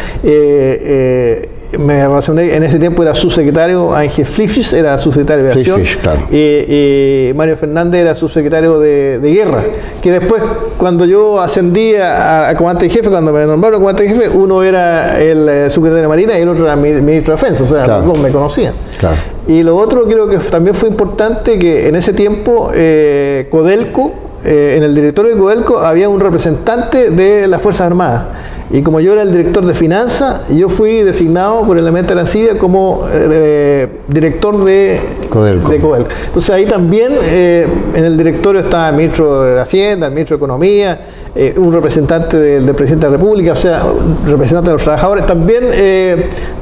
Me relacioné, en ese tiempo era subsecretario Ángel Flifis, era subsecretario de Aviación, claro. Y Mario Fernández era subsecretario de Guerra, que después cuando yo ascendí a comandante en jefe, cuando me nombraron comandante en jefe, uno era el secretario de Marina y el otro era ministro de Defensa, o sea, claro. Los dos me conocían. Claro. Y lo otro creo que también fue importante que en ese tiempo Codelco, en el directorio de Codelco había un representante de las Fuerzas Armadas. Y como yo era el director de finanzas, yo fui designado por el almirante Arancibia como director de Codelco. Entonces ahí también en el directorio estaba el ministro de Hacienda, el ministro de Economía, un representante del presidente de la República, o sea, representante de los trabajadores. También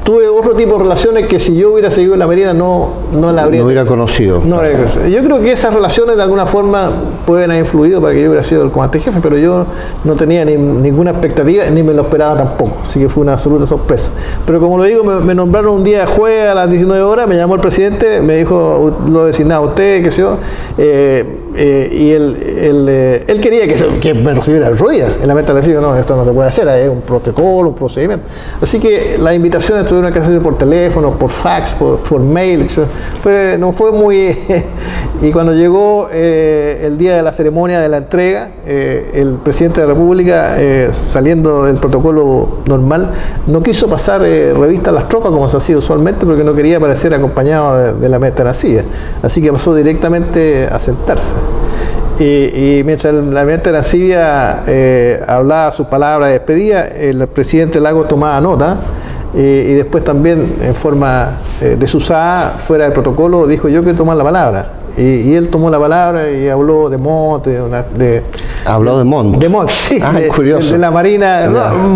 tuve otro tipo de relaciones que si yo hubiera seguido en la Marina no la habría... No hubiera conocido. No habría conocido. Yo creo que esas relaciones de alguna forma pueden haber influido para que yo hubiera sido el comandante jefe, pero yo no tenía ninguna expectativa ni me lo esperaba tampoco, así que fue una absoluta sorpresa. Pero como lo digo, me nombraron un día jueves a las 19 horas, me llamó el presidente, me dijo, lo designaba usted, qué sé yo, y él quería que me recibiera el otro día. En la meta le digo, no, esto no se puede hacer, es un protocolo, un procedimiento. Así que las invitaciones tuvieron que hacerse por teléfono, por fax, por mail, no fue muy... Y cuando llegó el día de la ceremonia de la entrega, el presidente de la República, saliendo del protocolo normal, no quiso pasar revista a las tropas como se hacía usualmente porque no quería aparecer acompañado de la metanacía. Así que pasó directamente a sentarse. Y mientras la almirante Arancibia hablaba sus palabras de despedida, el presidente Lagos tomaba nota. Y después también en forma desusada, fuera del protocolo, dijo yo quiero tomar la palabra. Y él tomó la palabra y habló de Montt, habló de Montt. De Montt, sí. Curioso. De la Marina,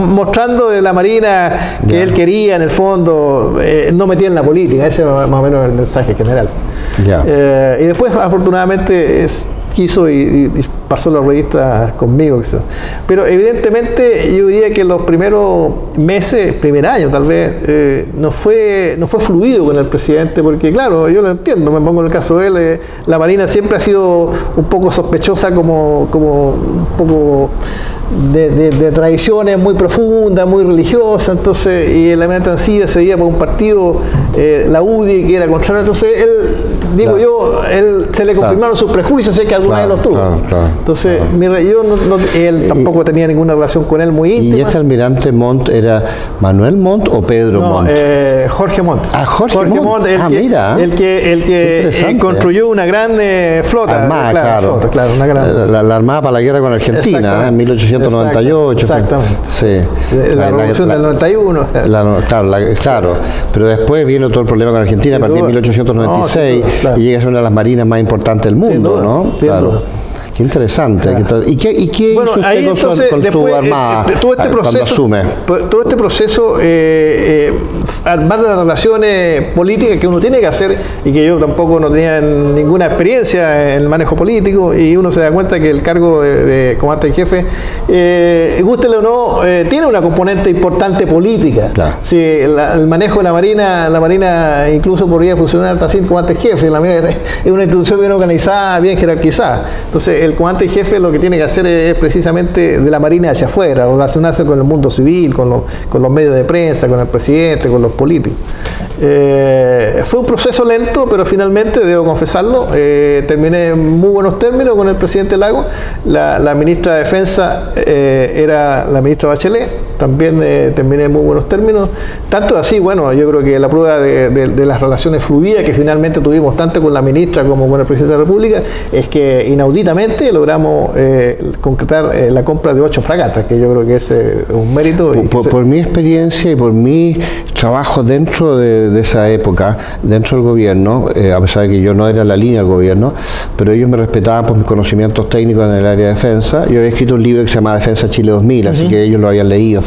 mostrando de la Marina que él quería en el fondo, no metía en la política. Ese es más o menos el mensaje general. Y después afortunadamente quiso y pasó la revista conmigo. Pero evidentemente yo diría que los primeros meses, primer año tal vez, no fue fluido con el presidente, porque claro, yo lo entiendo, me pongo en el caso de él, la Marina siempre ha sido un poco sospechosa como un poco de tradiciones muy profundas, muy religiosas, entonces, y el almirante Arancibia se veía por un partido, la UDI, que era contrario, entonces él se le confirmaron sus prejuicios, sé que alguna vez los tuvo. Entonces, él tampoco tenía ninguna relación con él muy íntima. ¿Y este almirante Montt era Manuel Montt o Pedro Montt? Jorge Montt. Jorge Montt. El que construyó una gran flota. Armada, claro, una gran... la Armada para la guerra con Argentina, en 1898. Exactamente. Sí. La revolución del 91. Claro. Pero después vino todo el problema con Argentina a partir de 1896 y llega a ser una de las marinas más importantes del mundo, ¿no? Claro. Qué interesante. Claro. ¿Y qué hizo usted con su armada cuando asume? Todo este proceso, armar las relaciones políticas que uno tiene que hacer y que yo tampoco no tenía ninguna experiencia en el manejo político, y uno se da cuenta que el cargo de comandante en jefe, gústele o no, tiene una componente importante política. Claro. Si el manejo de la Marina incluso podría funcionar sin comandante en jefe. La Marina es una institución bien organizada, bien jerarquizada. Entonces, el comandante en jefe lo que tiene que hacer es precisamente de la Marina hacia afuera, relacionarse con el mundo civil, con los medios de prensa, con el presidente, con los políticos. Fue un proceso lento, pero finalmente, debo confesarlo, terminé en muy buenos términos con el presidente Lagos. La ministra de Defensa era la ministra Bachelet, también terminé en muy buenos términos. Tanto así, bueno, yo creo que la prueba de las relaciones fluidas que finalmente tuvimos tanto con la ministra como con el presidente de la República es que inauditamente logramos concretar la compra de 8 fragatas, que yo creo que es un mérito. Por mi experiencia y por mi trabajo dentro de esa época, dentro del gobierno, a pesar de que yo no era la línea del gobierno, pero ellos me respetaban por mis conocimientos técnicos en el área de defensa. Yo había escrito un libro que se llama Defensa Chile 2000, así que ellos lo habían leído.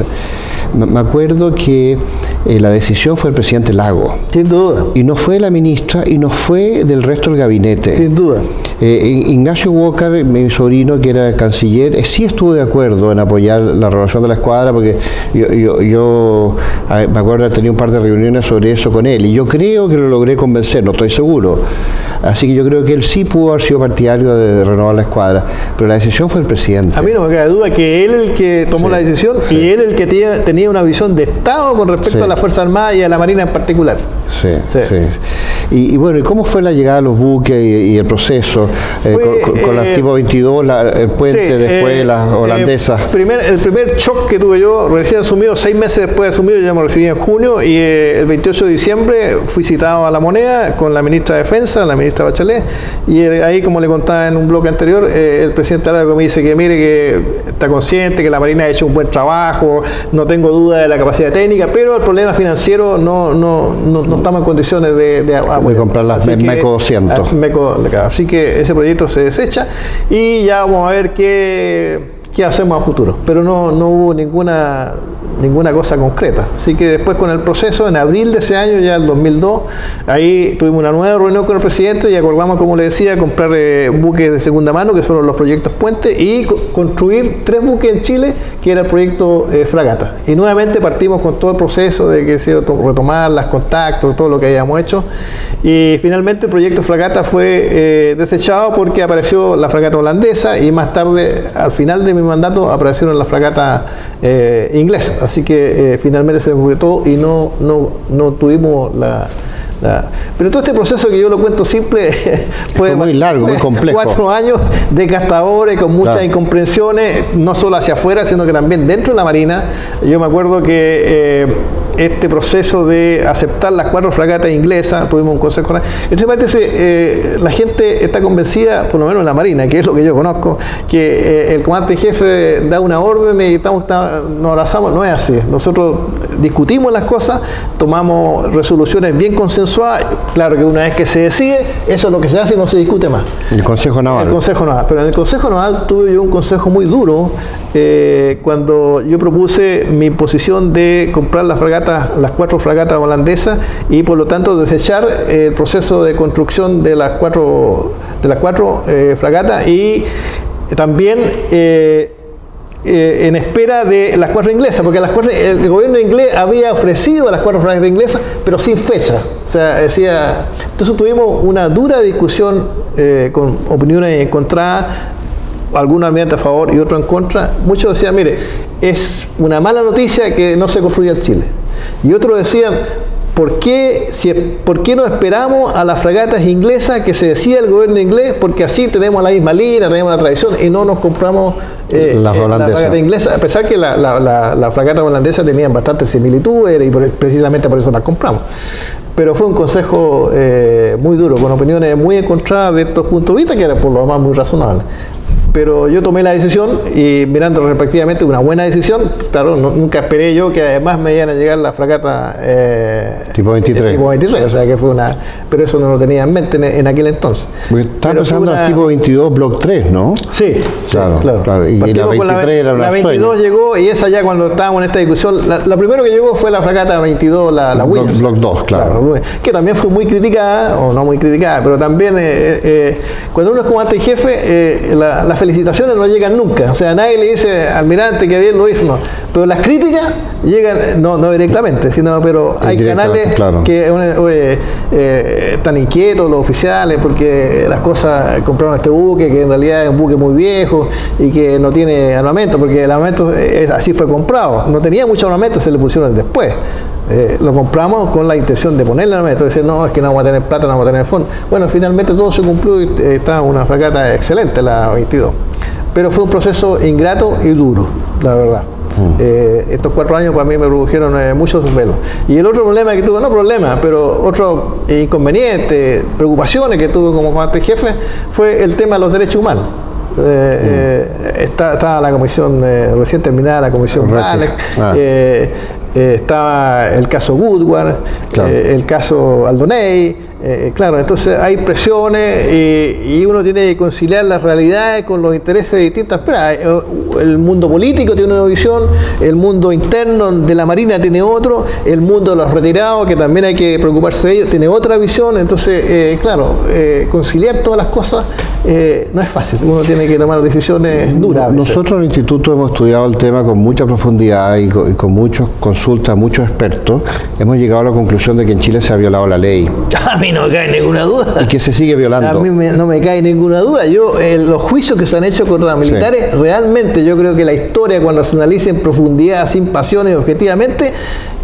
Me acuerdo que la decisión fue el presidente Lagos. Sin duda. Y no fue la ministra y no fue del resto del gabinete. Sin duda. Ignacio Walker, mi sobrino, que era el canciller, sí estuvo de acuerdo en apoyar la renovación de la escuadra, porque yo me acuerdo de tener un par de reuniones sobre eso con él, y yo creo que lo logré convencer, no estoy seguro. Así que yo creo que él sí pudo haber sido partidario de renovar la escuadra, pero la decisión fue el presidente. A mí no me cabe duda que él el que tomó la decisión y él el que tenía una visión de Estado con respecto a la Fuerza Armada y a la Marina en particular. Y bueno, ¿y cómo fue la llegada de los buques y el proceso? Con el tipo 22, el puente, después las holandesas. El primer shock que tuve yo, recién asumido, 6 meses después de asumido, ya me recibí en junio, y el 28 de diciembre fui citado a La Moneda con la ministra de Defensa, la ministra Bachelet, y ahí, como le contaba en un bloque anterior, el presidente Lagos me dice que mire que está consciente que la Marina ha hecho un buen trabajo, no tengo duda de la capacidad técnica, pero el problema financiero no estamos en condiciones de comprar las MECO 200. Así que ese proyecto se desecha y ya vamos a ver qué qué hacemos a futuro. Pero no hubo ninguna cosa concreta. Así que después con el proceso, en abril de ese año, ya el 2002, ahí tuvimos una nueva reunión con el presidente y acordamos, como le decía, comprar buques de segunda mano, que fueron los proyectos Puente, y construir 3 buques en Chile, que era el proyecto Fragata. Y nuevamente partimos con todo el proceso de que se retomar los contactos, todo lo que habíamos hecho. Y finalmente el proyecto Fragata fue desechado porque apareció la fragata holandesa y más tarde, al final de mi mandato, aparecieron las fragatas inglesas. Así que finalmente se concretó y no tuvimos Pero todo este proceso, que yo lo cuento simple, fue muy largo, muy complejo. 4 años de gastadores, con muchas incomprensiones, no solo hacia afuera, sino que también dentro de la Marina. Yo me acuerdo que este proceso de aceptar las 4 fragatas inglesas, tuvimos un consejo. Entre paréntesis, la gente está convencida, por lo menos en la Marina, que es lo que yo conozco, que el comandante en jefe da una orden y nos abrazamos. No es así. Nosotros discutimos las cosas, tomamos resoluciones bien consensuadas. Claro que una vez que se decide, eso es lo que se hace y no se discute más. El Consejo Naval. El Consejo Naval. Pero en el Consejo Naval tuve yo un consejo muy duro cuando yo propuse mi posición de comprar las 4 fragatas holandesas y por lo tanto desechar el proceso de construcción de las cuatro fragatas y también en espera de las 4 inglesas, porque el gobierno inglés había ofrecido a las 4 fragatas inglesas, pero sin fecha. O sea, entonces tuvimos una dura discusión con opiniones encontradas, algunos almirantes a favor y otros en contra. Muchos decían, mire, es una mala noticia que no se construya en Chile. Y otros decían, ¿por qué no esperamos a las fragatas inglesas que se decía el gobierno inglés? Porque así tenemos la misma línea, tenemos la tradición y no nos compramos la fragata inglesa, a pesar que la fragata holandesa tenían bastantes similitudes y precisamente por eso las compramos. Pero fue un consejo muy duro, con opiniones muy encontradas de estos puntos de vista, que era por lo demás muy razonable. Pero yo tomé la decisión y mirando respectivamente una buena decisión. Claro, nunca esperé yo que además me iban a llegar la fragata tipo 23. Tipo 23, o sea que fue pero eso no lo tenía en mente en aquel entonces. Está empezando el tipo 22 Block 3, ¿no? Sí, claro. Y la 23 era una La 22 sueño. Llegó y esa ya cuando estábamos en esta discusión, la primero que llegó fue la fragata 22, la Williams. Block 2, claro. Que también fue muy criticada, o no muy criticada, pero también cuando uno es comandante en jefe, las felicitaciones no llegan nunca. O sea, nadie le dice, almirante, que bien lo hizo, no. Pero las críticas llegan, no directamente, pero hay canales que están inquietos, los oficiales, porque las cosas, compraron este buque, que en realidad es un buque muy viejo y que no tiene armamento, porque el armamento así fue comprado. No tenía mucho armamento, se le pusieron después. Lo compramos con la intención de ponerle armamento, decir, no, es que no vamos a tener plata, no vamos a tener fondo. Bueno, finalmente todo se cumplió y está una fragata excelente, la 22. Pero fue un proceso ingrato y duro, la verdad. Estos 4 años para mí me produjeron muchos desvelos. Y el otro problema que tuve, no problema, pero otro inconveniente, preocupaciones que tuve como comandante jefe, fue el tema de los derechos humanos. Está la comisión, recién terminada la comisión Alex, estaba el caso Woodward, el caso Aldoney. Claro, entonces hay presiones y uno tiene que conciliar las realidades con los intereses de distintas. El mundo político tiene una visión, el mundo interno de la Marina tiene otro, el mundo de los retirados, que también hay que preocuparse de ellos, tiene otra visión. Entonces, conciliar todas las cosas no es fácil, uno tiene que tomar decisiones duras. Nosotros en el Instituto hemos estudiado el tema con mucha profundidad y con muchas consultas, muchos expertos. Hemos llegado a la conclusión de que en Chile se ha violado la ley. A mí no me cae ninguna duda. Y que se sigue violando. A mí no me cae ninguna duda. Los juicios que se han hecho contra los militares, realmente yo creo que la historia, cuando se analiza en profundidad, sin pasiones, objetivamente,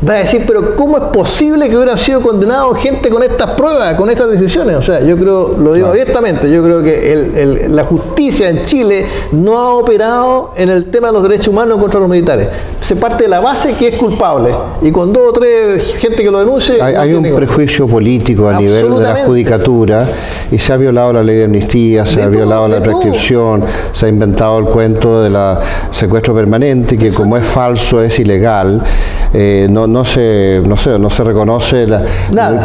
va a decir, pero ¿cómo es posible que hubieran sido condenados gente con estas pruebas, con estas decisiones? O sea, yo creo, lo digo abiertamente, yo creo que la justicia en Chile no ha operado en el tema de los derechos humanos contra los militares. Se parte de la base que es culpable. Y con 2 o 3 gente que lo denuncie... Hay un prejuicio político a nivel de la judicatura y se ha violado la ley de amnistía, se ha violado la prescripción, se ha inventado el cuento de la secuestro permanente, que como es falso, es ilegal. no se reconoce el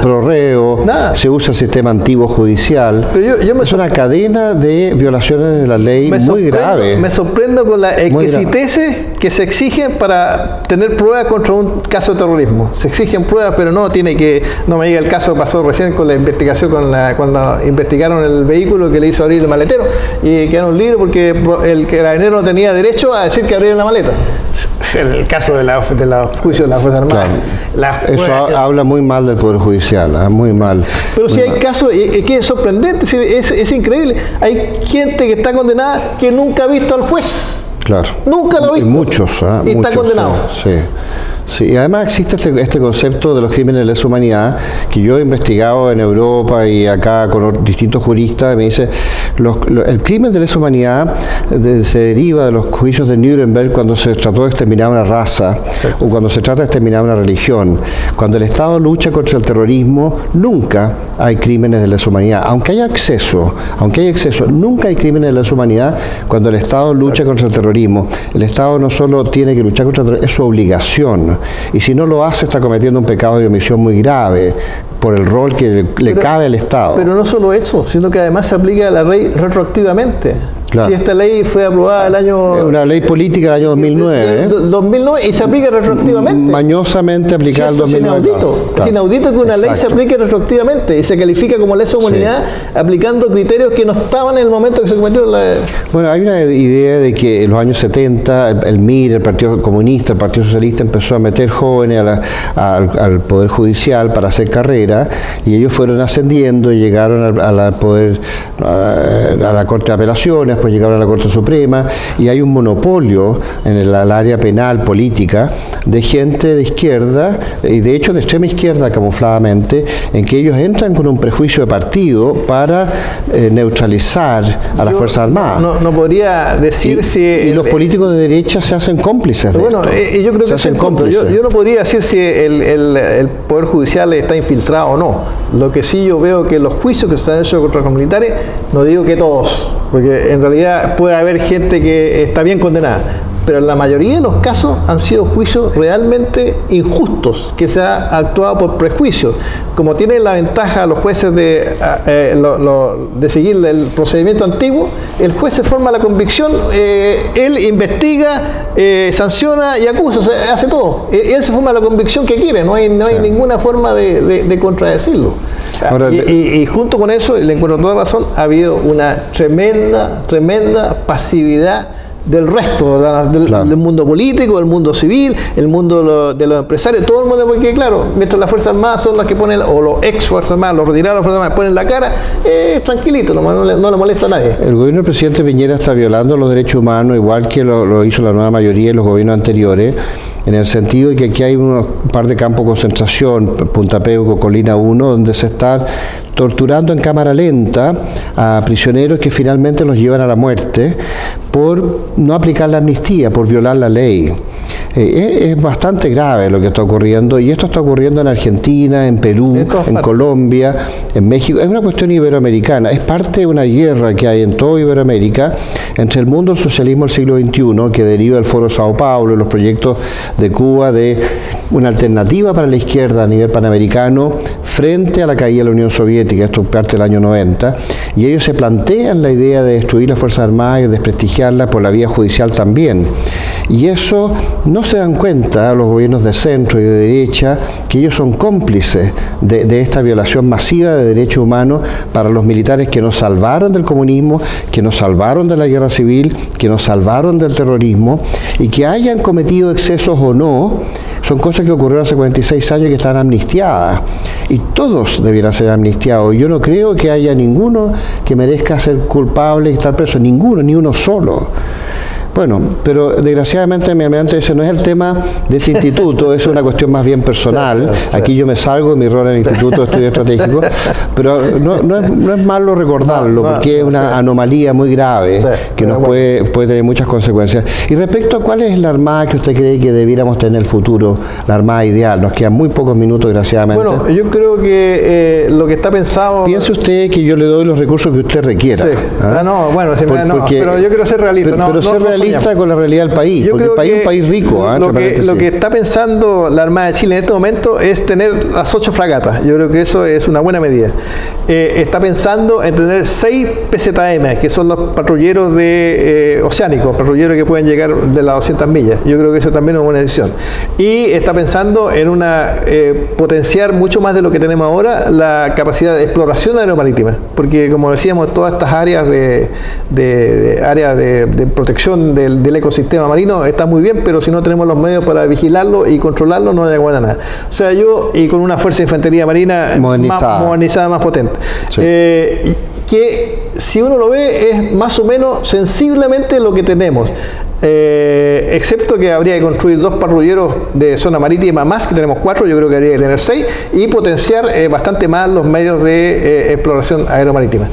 prorreo, se usa el sistema antiguo judicial. Pero es una cadena de violaciones de la ley muy grave. Me sorprendo con las exquisiteces que se exigen para tener pruebas contra un caso de terrorismo. Se exigen pruebas, pero no me diga el caso que pasó recién con la investigación, cuando investigaron el vehículo que le hizo abrir el maletero y quedaron libres porque el carabinero no tenía derecho a decir que abrieran la maleta. El caso de los juicios de las Fuerzas Armadas. Claro. Eso habla muy mal del Poder Judicial, muy mal. Pero si hay casos, es que es sorprendente, es increíble. Hay gente que está condenada que nunca ha visto al juez. Claro. Nunca lo ha visto. Muchos. Y está condenado. Sí. Sí, y además existe este concepto de los crímenes de lesa humanidad que yo he investigado en Europa y acá con distintos juristas. Me dice, el crimen de lesa humanidad se deriva de los juicios de Nuremberg cuando se trató de exterminar una raza o cuando se trata de exterminar una religión. Cuando el Estado lucha contra el terrorismo, nunca hay crímenes de lesa humanidad. Aunque hay exceso, nunca hay crímenes de lesa humanidad cuando el Estado lucha contra el terrorismo. El Estado no solo tiene que luchar contra el terrorismo, es su obligación. Y si no lo hace, está cometiendo un pecado de omisión muy grave por el rol que le cabe al Estado. Pero no solo eso, sino que además se aplica la ley retroactivamente. Claro. Si esta ley fue aprobada el año... Es una ley política del año 2009. 2009 y se aplica retroactivamente. Mañosamente aplicada al 2009. Es inaudito. Claro. Es inaudito que una ley se aplique retroactivamente y se califica como lesa humanidad aplicando criterios que no estaban en el momento que se cometió la... Bueno, hay una idea de que en los años 70 el MIR, el Partido Comunista, el Partido Socialista empezó a meter jóvenes al Poder Judicial para hacer carrera y ellos fueron ascendiendo y llegaron a la Corte de Apelaciones, pues llegaron a la Corte Suprema y hay un monopolio en el área penal política de gente de izquierda y de hecho de extrema izquierda camufladamente, en que ellos entran con un prejuicio de partido para neutralizar a las Fuerzas Armadas. No podría decir y los políticos de derecha se hacen cómplices de esto. Yo creo que se hacen cómplices. Yo no podría decir si el Poder Judicial está infiltrado o no. Lo que sí yo veo que los juicios que se han hecho contra los militares, no digo que todos, porque en realidad puede haber gente que está bien condenada, pero en la mayoría de los casos han sido juicios realmente injustos, que se ha actuado por prejuicios. Como tienen la ventaja los jueces de seguir el procedimiento antiguo, el juez se forma la convicción, él investiga, sanciona y acusa, o sea, hace todo. Él se forma la convicción que quiere, no hay ninguna forma de contradecirlo. Ahora, y junto con eso, le encuentro toda razón, ha habido una tremenda pasividad del resto, del mundo político, del mundo civil, el mundo de los empresarios, todo el mundo, porque claro, mientras las Fuerzas Armadas son las que ponen, o los ex Fuerzas Armadas, los retirados de las Fuerzas Armadas ponen la cara, tranquilito, no le molesta a nadie. El gobierno del presidente Piñera está violando los derechos humanos, igual que lo hizo la nueva mayoría de los gobiernos anteriores, en el sentido de que aquí hay un par de campos de concentración, Punta Peuco, Colina 1, donde se está torturando en cámara lenta a prisioneros que finalmente los llevan a la muerte por no aplicar la amnistía, por violar la ley. Es bastante grave lo que está ocurriendo, y esto está ocurriendo en Argentina, en Perú, en Colombia, en México. Es una cuestión iberoamericana, es parte de una guerra que hay en toda Iberoamérica entre el mundo del socialismo del siglo XXI, que deriva del Foro Sao Paulo, los proyectos de Cuba de una alternativa para la izquierda a nivel panamericano frente a la caída de la Unión Soviética, esto es parte del año 90, y ellos se plantean la idea de destruir las Fuerzas Armadas y desprestigiarlas por la vía judicial también. Y eso no se dan cuenta los gobiernos de centro y de derecha, que ellos son cómplices de esta violación masiva de derechos humanos para los militares que nos salvaron del comunismo, que nos salvaron de la guerra civil, que nos salvaron del terrorismo, y que hayan cometido excesos o no, son cosas que ocurrieron hace 46 años y que están amnistiadas. Y todos debieran ser amnistiados. Yo no creo que haya ninguno que merezca ser culpable y estar preso. Ninguno, ni uno solo. Bueno, pero desgraciadamente mi almirante dice, no es el tema de ese instituto, es una cuestión más bien personal. Aquí yo me salgo de mi rol en el Instituto de Estudios Estratégicos, pero no es malo recordarlo, porque es una anomalía muy grave que nos puede tener muchas consecuencias. Y respecto a cuál es la armada que usted cree que debiéramos tener en el futuro, la armada ideal, nos quedan muy pocos minutos, desgraciadamente. Bueno, yo creo que lo que está pensado... Piense usted que yo le doy los recursos que usted requiera. Sí. Pero yo quiero ser realista. Pero ser realista realista con la realidad del país, porque el país es un país rico. Lo que está pensando la Armada de Chile en este momento es tener las 8 fragatas. Yo creo que eso es una buena medida. Está pensando en tener 6 PZM, que son los patrulleros oceánicos, patrulleros que pueden llegar de las 200 millas. Yo creo que eso también es una buena decisión. Y está pensando en potenciar mucho más de lo que tenemos ahora la capacidad de exploración aeromarítima, porque como decíamos, todas estas áreas de protección del ecosistema marino está muy bien, pero si no tenemos los medios para vigilarlo y controlarlo, no aguanta nada. O sea, y con una fuerza de infantería marina modernizada, más potente. Sí. Que si uno lo ve es más o menos sensiblemente lo que tenemos. Excepto que habría que construir 2 patrulleros de zona marítima más, que tenemos 4, yo creo que habría que tener 6, y potenciar bastante más los medios de exploración aeromarítima.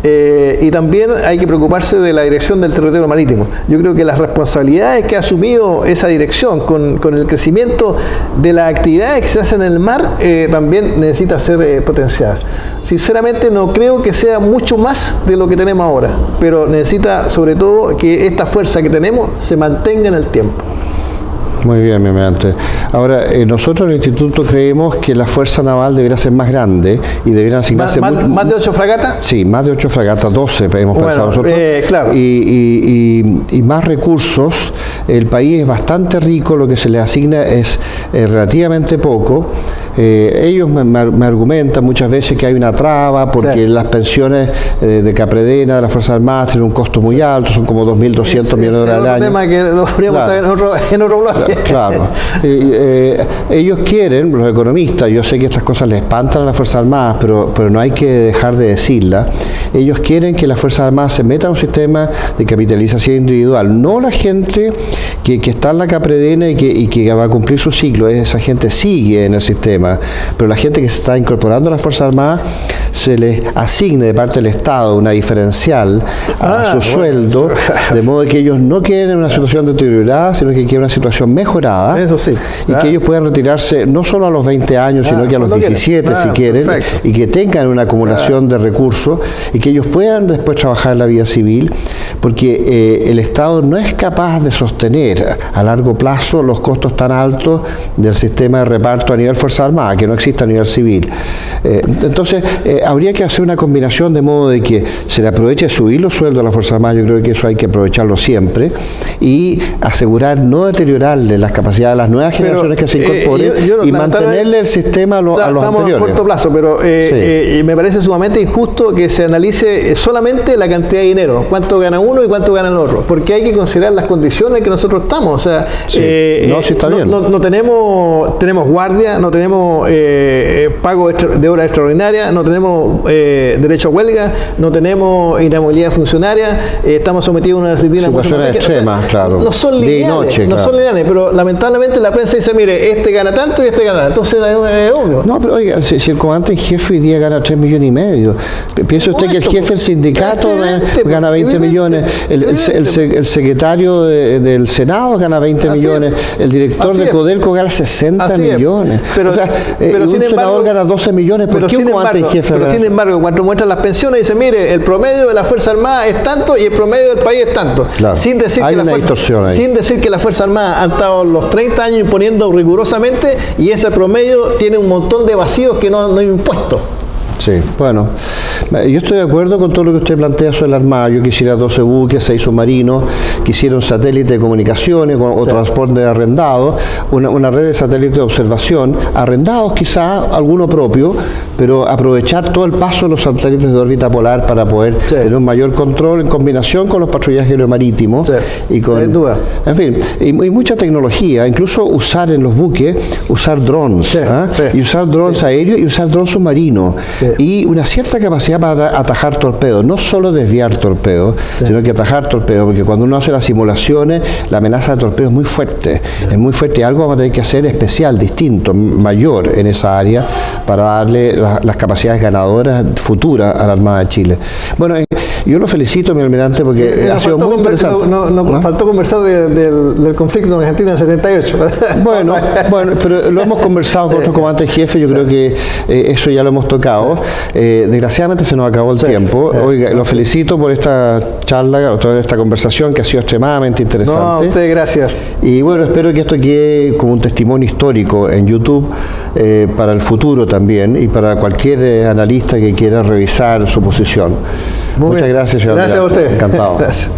Y también hay que preocuparse de la dirección del territorio marítimo. Yo creo que las responsabilidades que ha asumido esa dirección con el crecimiento de las actividades que se hacen en el mar también necesita ser potenciadas. Sinceramente no creo que sea mucho más de lo que tenemos ahora, pero necesita sobre todo que esta fuerza que tenemos se mantenga en el tiempo. Muy bien, mi almirante. Ahora, nosotros en el Instituto creemos que la Fuerza Naval debería ser más grande y deberían asignarse ¿Más de 8 fragatas? Sí, más de 8 fragatas, 12 hemos pensado nosotros. Claro. Y más recursos. El país es bastante rico, lo que se le asigna es relativamente poco. Ellos me argumentan muchas veces que hay una traba porque las pensiones de Capredena, de las Fuerzas Armadas, tienen un costo muy alto, son como 2.200 millones de dólares al año. Es un tema que lo podríamos estar en otro bloque. Claro. Ellos quieren, los economistas, yo sé que estas cosas les espantan a las Fuerzas Armadas, pero no hay que dejar de decirlas. Ellos quieren que las Fuerzas Armadas se metan en un sistema de capitalización individual. No la gente que está en la Capredena y que va a cumplir su ciclo, esa gente sigue en el sistema. Pero la gente que se está incorporando a las Fuerzas Armadas se les asigne de parte del Estado una diferencial a su sueldo, de modo que ellos no queden en una situación deteriorada, sino que queden en una situación mejorada. Eso sí. Y que ellos puedan retirarse no solo a los 20 años, sino que a los 17 si quieren, y que tengan una acumulación de recursos y que ellos puedan después trabajar en la vida civil, porque el Estado no es capaz de sostener a largo plazo los costos tan altos del sistema de reparto a nivel Fuerza Armada, que no existe a nivel civil. Entonces, habría que hacer una combinación de modo de que se le aproveche subir los sueldos a la Fuerza Armada. Yo creo que eso hay que aprovecharlo siempre y asegurar no deteriorarle las capacidades de las nuevas generaciones que se incorporen y mantenerle el sistema a los estamos anteriores. A corto plazo, pero me parece sumamente injusto que se analice solamente la cantidad de dinero, cuánto gana uno y cuánto gana el otro, porque hay que considerar las condiciones que nosotros estamos. O sea, está bien. No tenemos guardia, no tenemos pago de horas extraordinarias, no tenemos derecho a huelga, no tenemos inamovilidad funcionaria, estamos sometidos a una disciplina situaciones extremas, claro. No son lineales, son lineales, pero lamentablemente la prensa dice, mire, este gana tanto y este gana tanto. Entonces es obvio. No, pero oiga, si el comandante en jefe hoy día gana 3,5 millones, ¿piensa usted que el jefe del sindicato gana 20 millones? El secretario del Senado gana 20 millones, el director de Codelco gana 60 millones. Pero un senador gana 12 millones, ¿por qué un comandante en jefe? Pero sin embargo, cuando muestran las pensiones, dice, mire, el promedio de la Fuerza Armada es tanto y el promedio del país es tanto. Claro. Sin decir que la Fuerza Armada han estado los 30 años imponiendo rigurosamente y ese promedio tiene un montón de vacíos que no hay impuestos. Sí, bueno, yo estoy de acuerdo con todo lo que usted plantea sobre la Armada. Yo quisiera 12 buques, 6 submarinos, quisiera un satélite de comunicaciones o transporte arrendado, una red de satélites de observación, arrendados quizá, alguno propio, pero aprovechar todo el paso de los satélites de órbita polar para poder tener un mayor control en combinación con los patrullajes aeromarítimos y con, en fin, y mucha tecnología, incluso usar en los buques, usar drones, y usar drones aéreos y usar drones submarinos. Y una cierta capacidad para atajar torpedos, no solo desviar torpedos, sino que atajar torpedos, porque cuando uno hace las simulaciones, la amenaza de torpedos es muy fuerte, y algo vamos a tener que hacer especial, distinto, mayor en esa área, para darle las capacidades ganadoras futuras a la Armada de Chile. Bueno, Yo lo felicito, mi almirante, porque ha sido muy interesante. Nos faltó conversar del conflicto en Argentina en 78. Bueno, pero lo hemos conversado con otros comandantes jefes, yo creo que eso ya lo hemos tocado. Desgraciadamente se nos acabó el tiempo. Oiga, lo felicito por esta charla, toda esta conversación que ha sido extremadamente interesante. No, a usted, gracias. Y bueno, espero que esto quede como un testimonio histórico en YouTube para el futuro también y para cualquier analista que quiera revisar su posición. Muchas gracias, señor. Gracias a usted. Encantado. Gracias.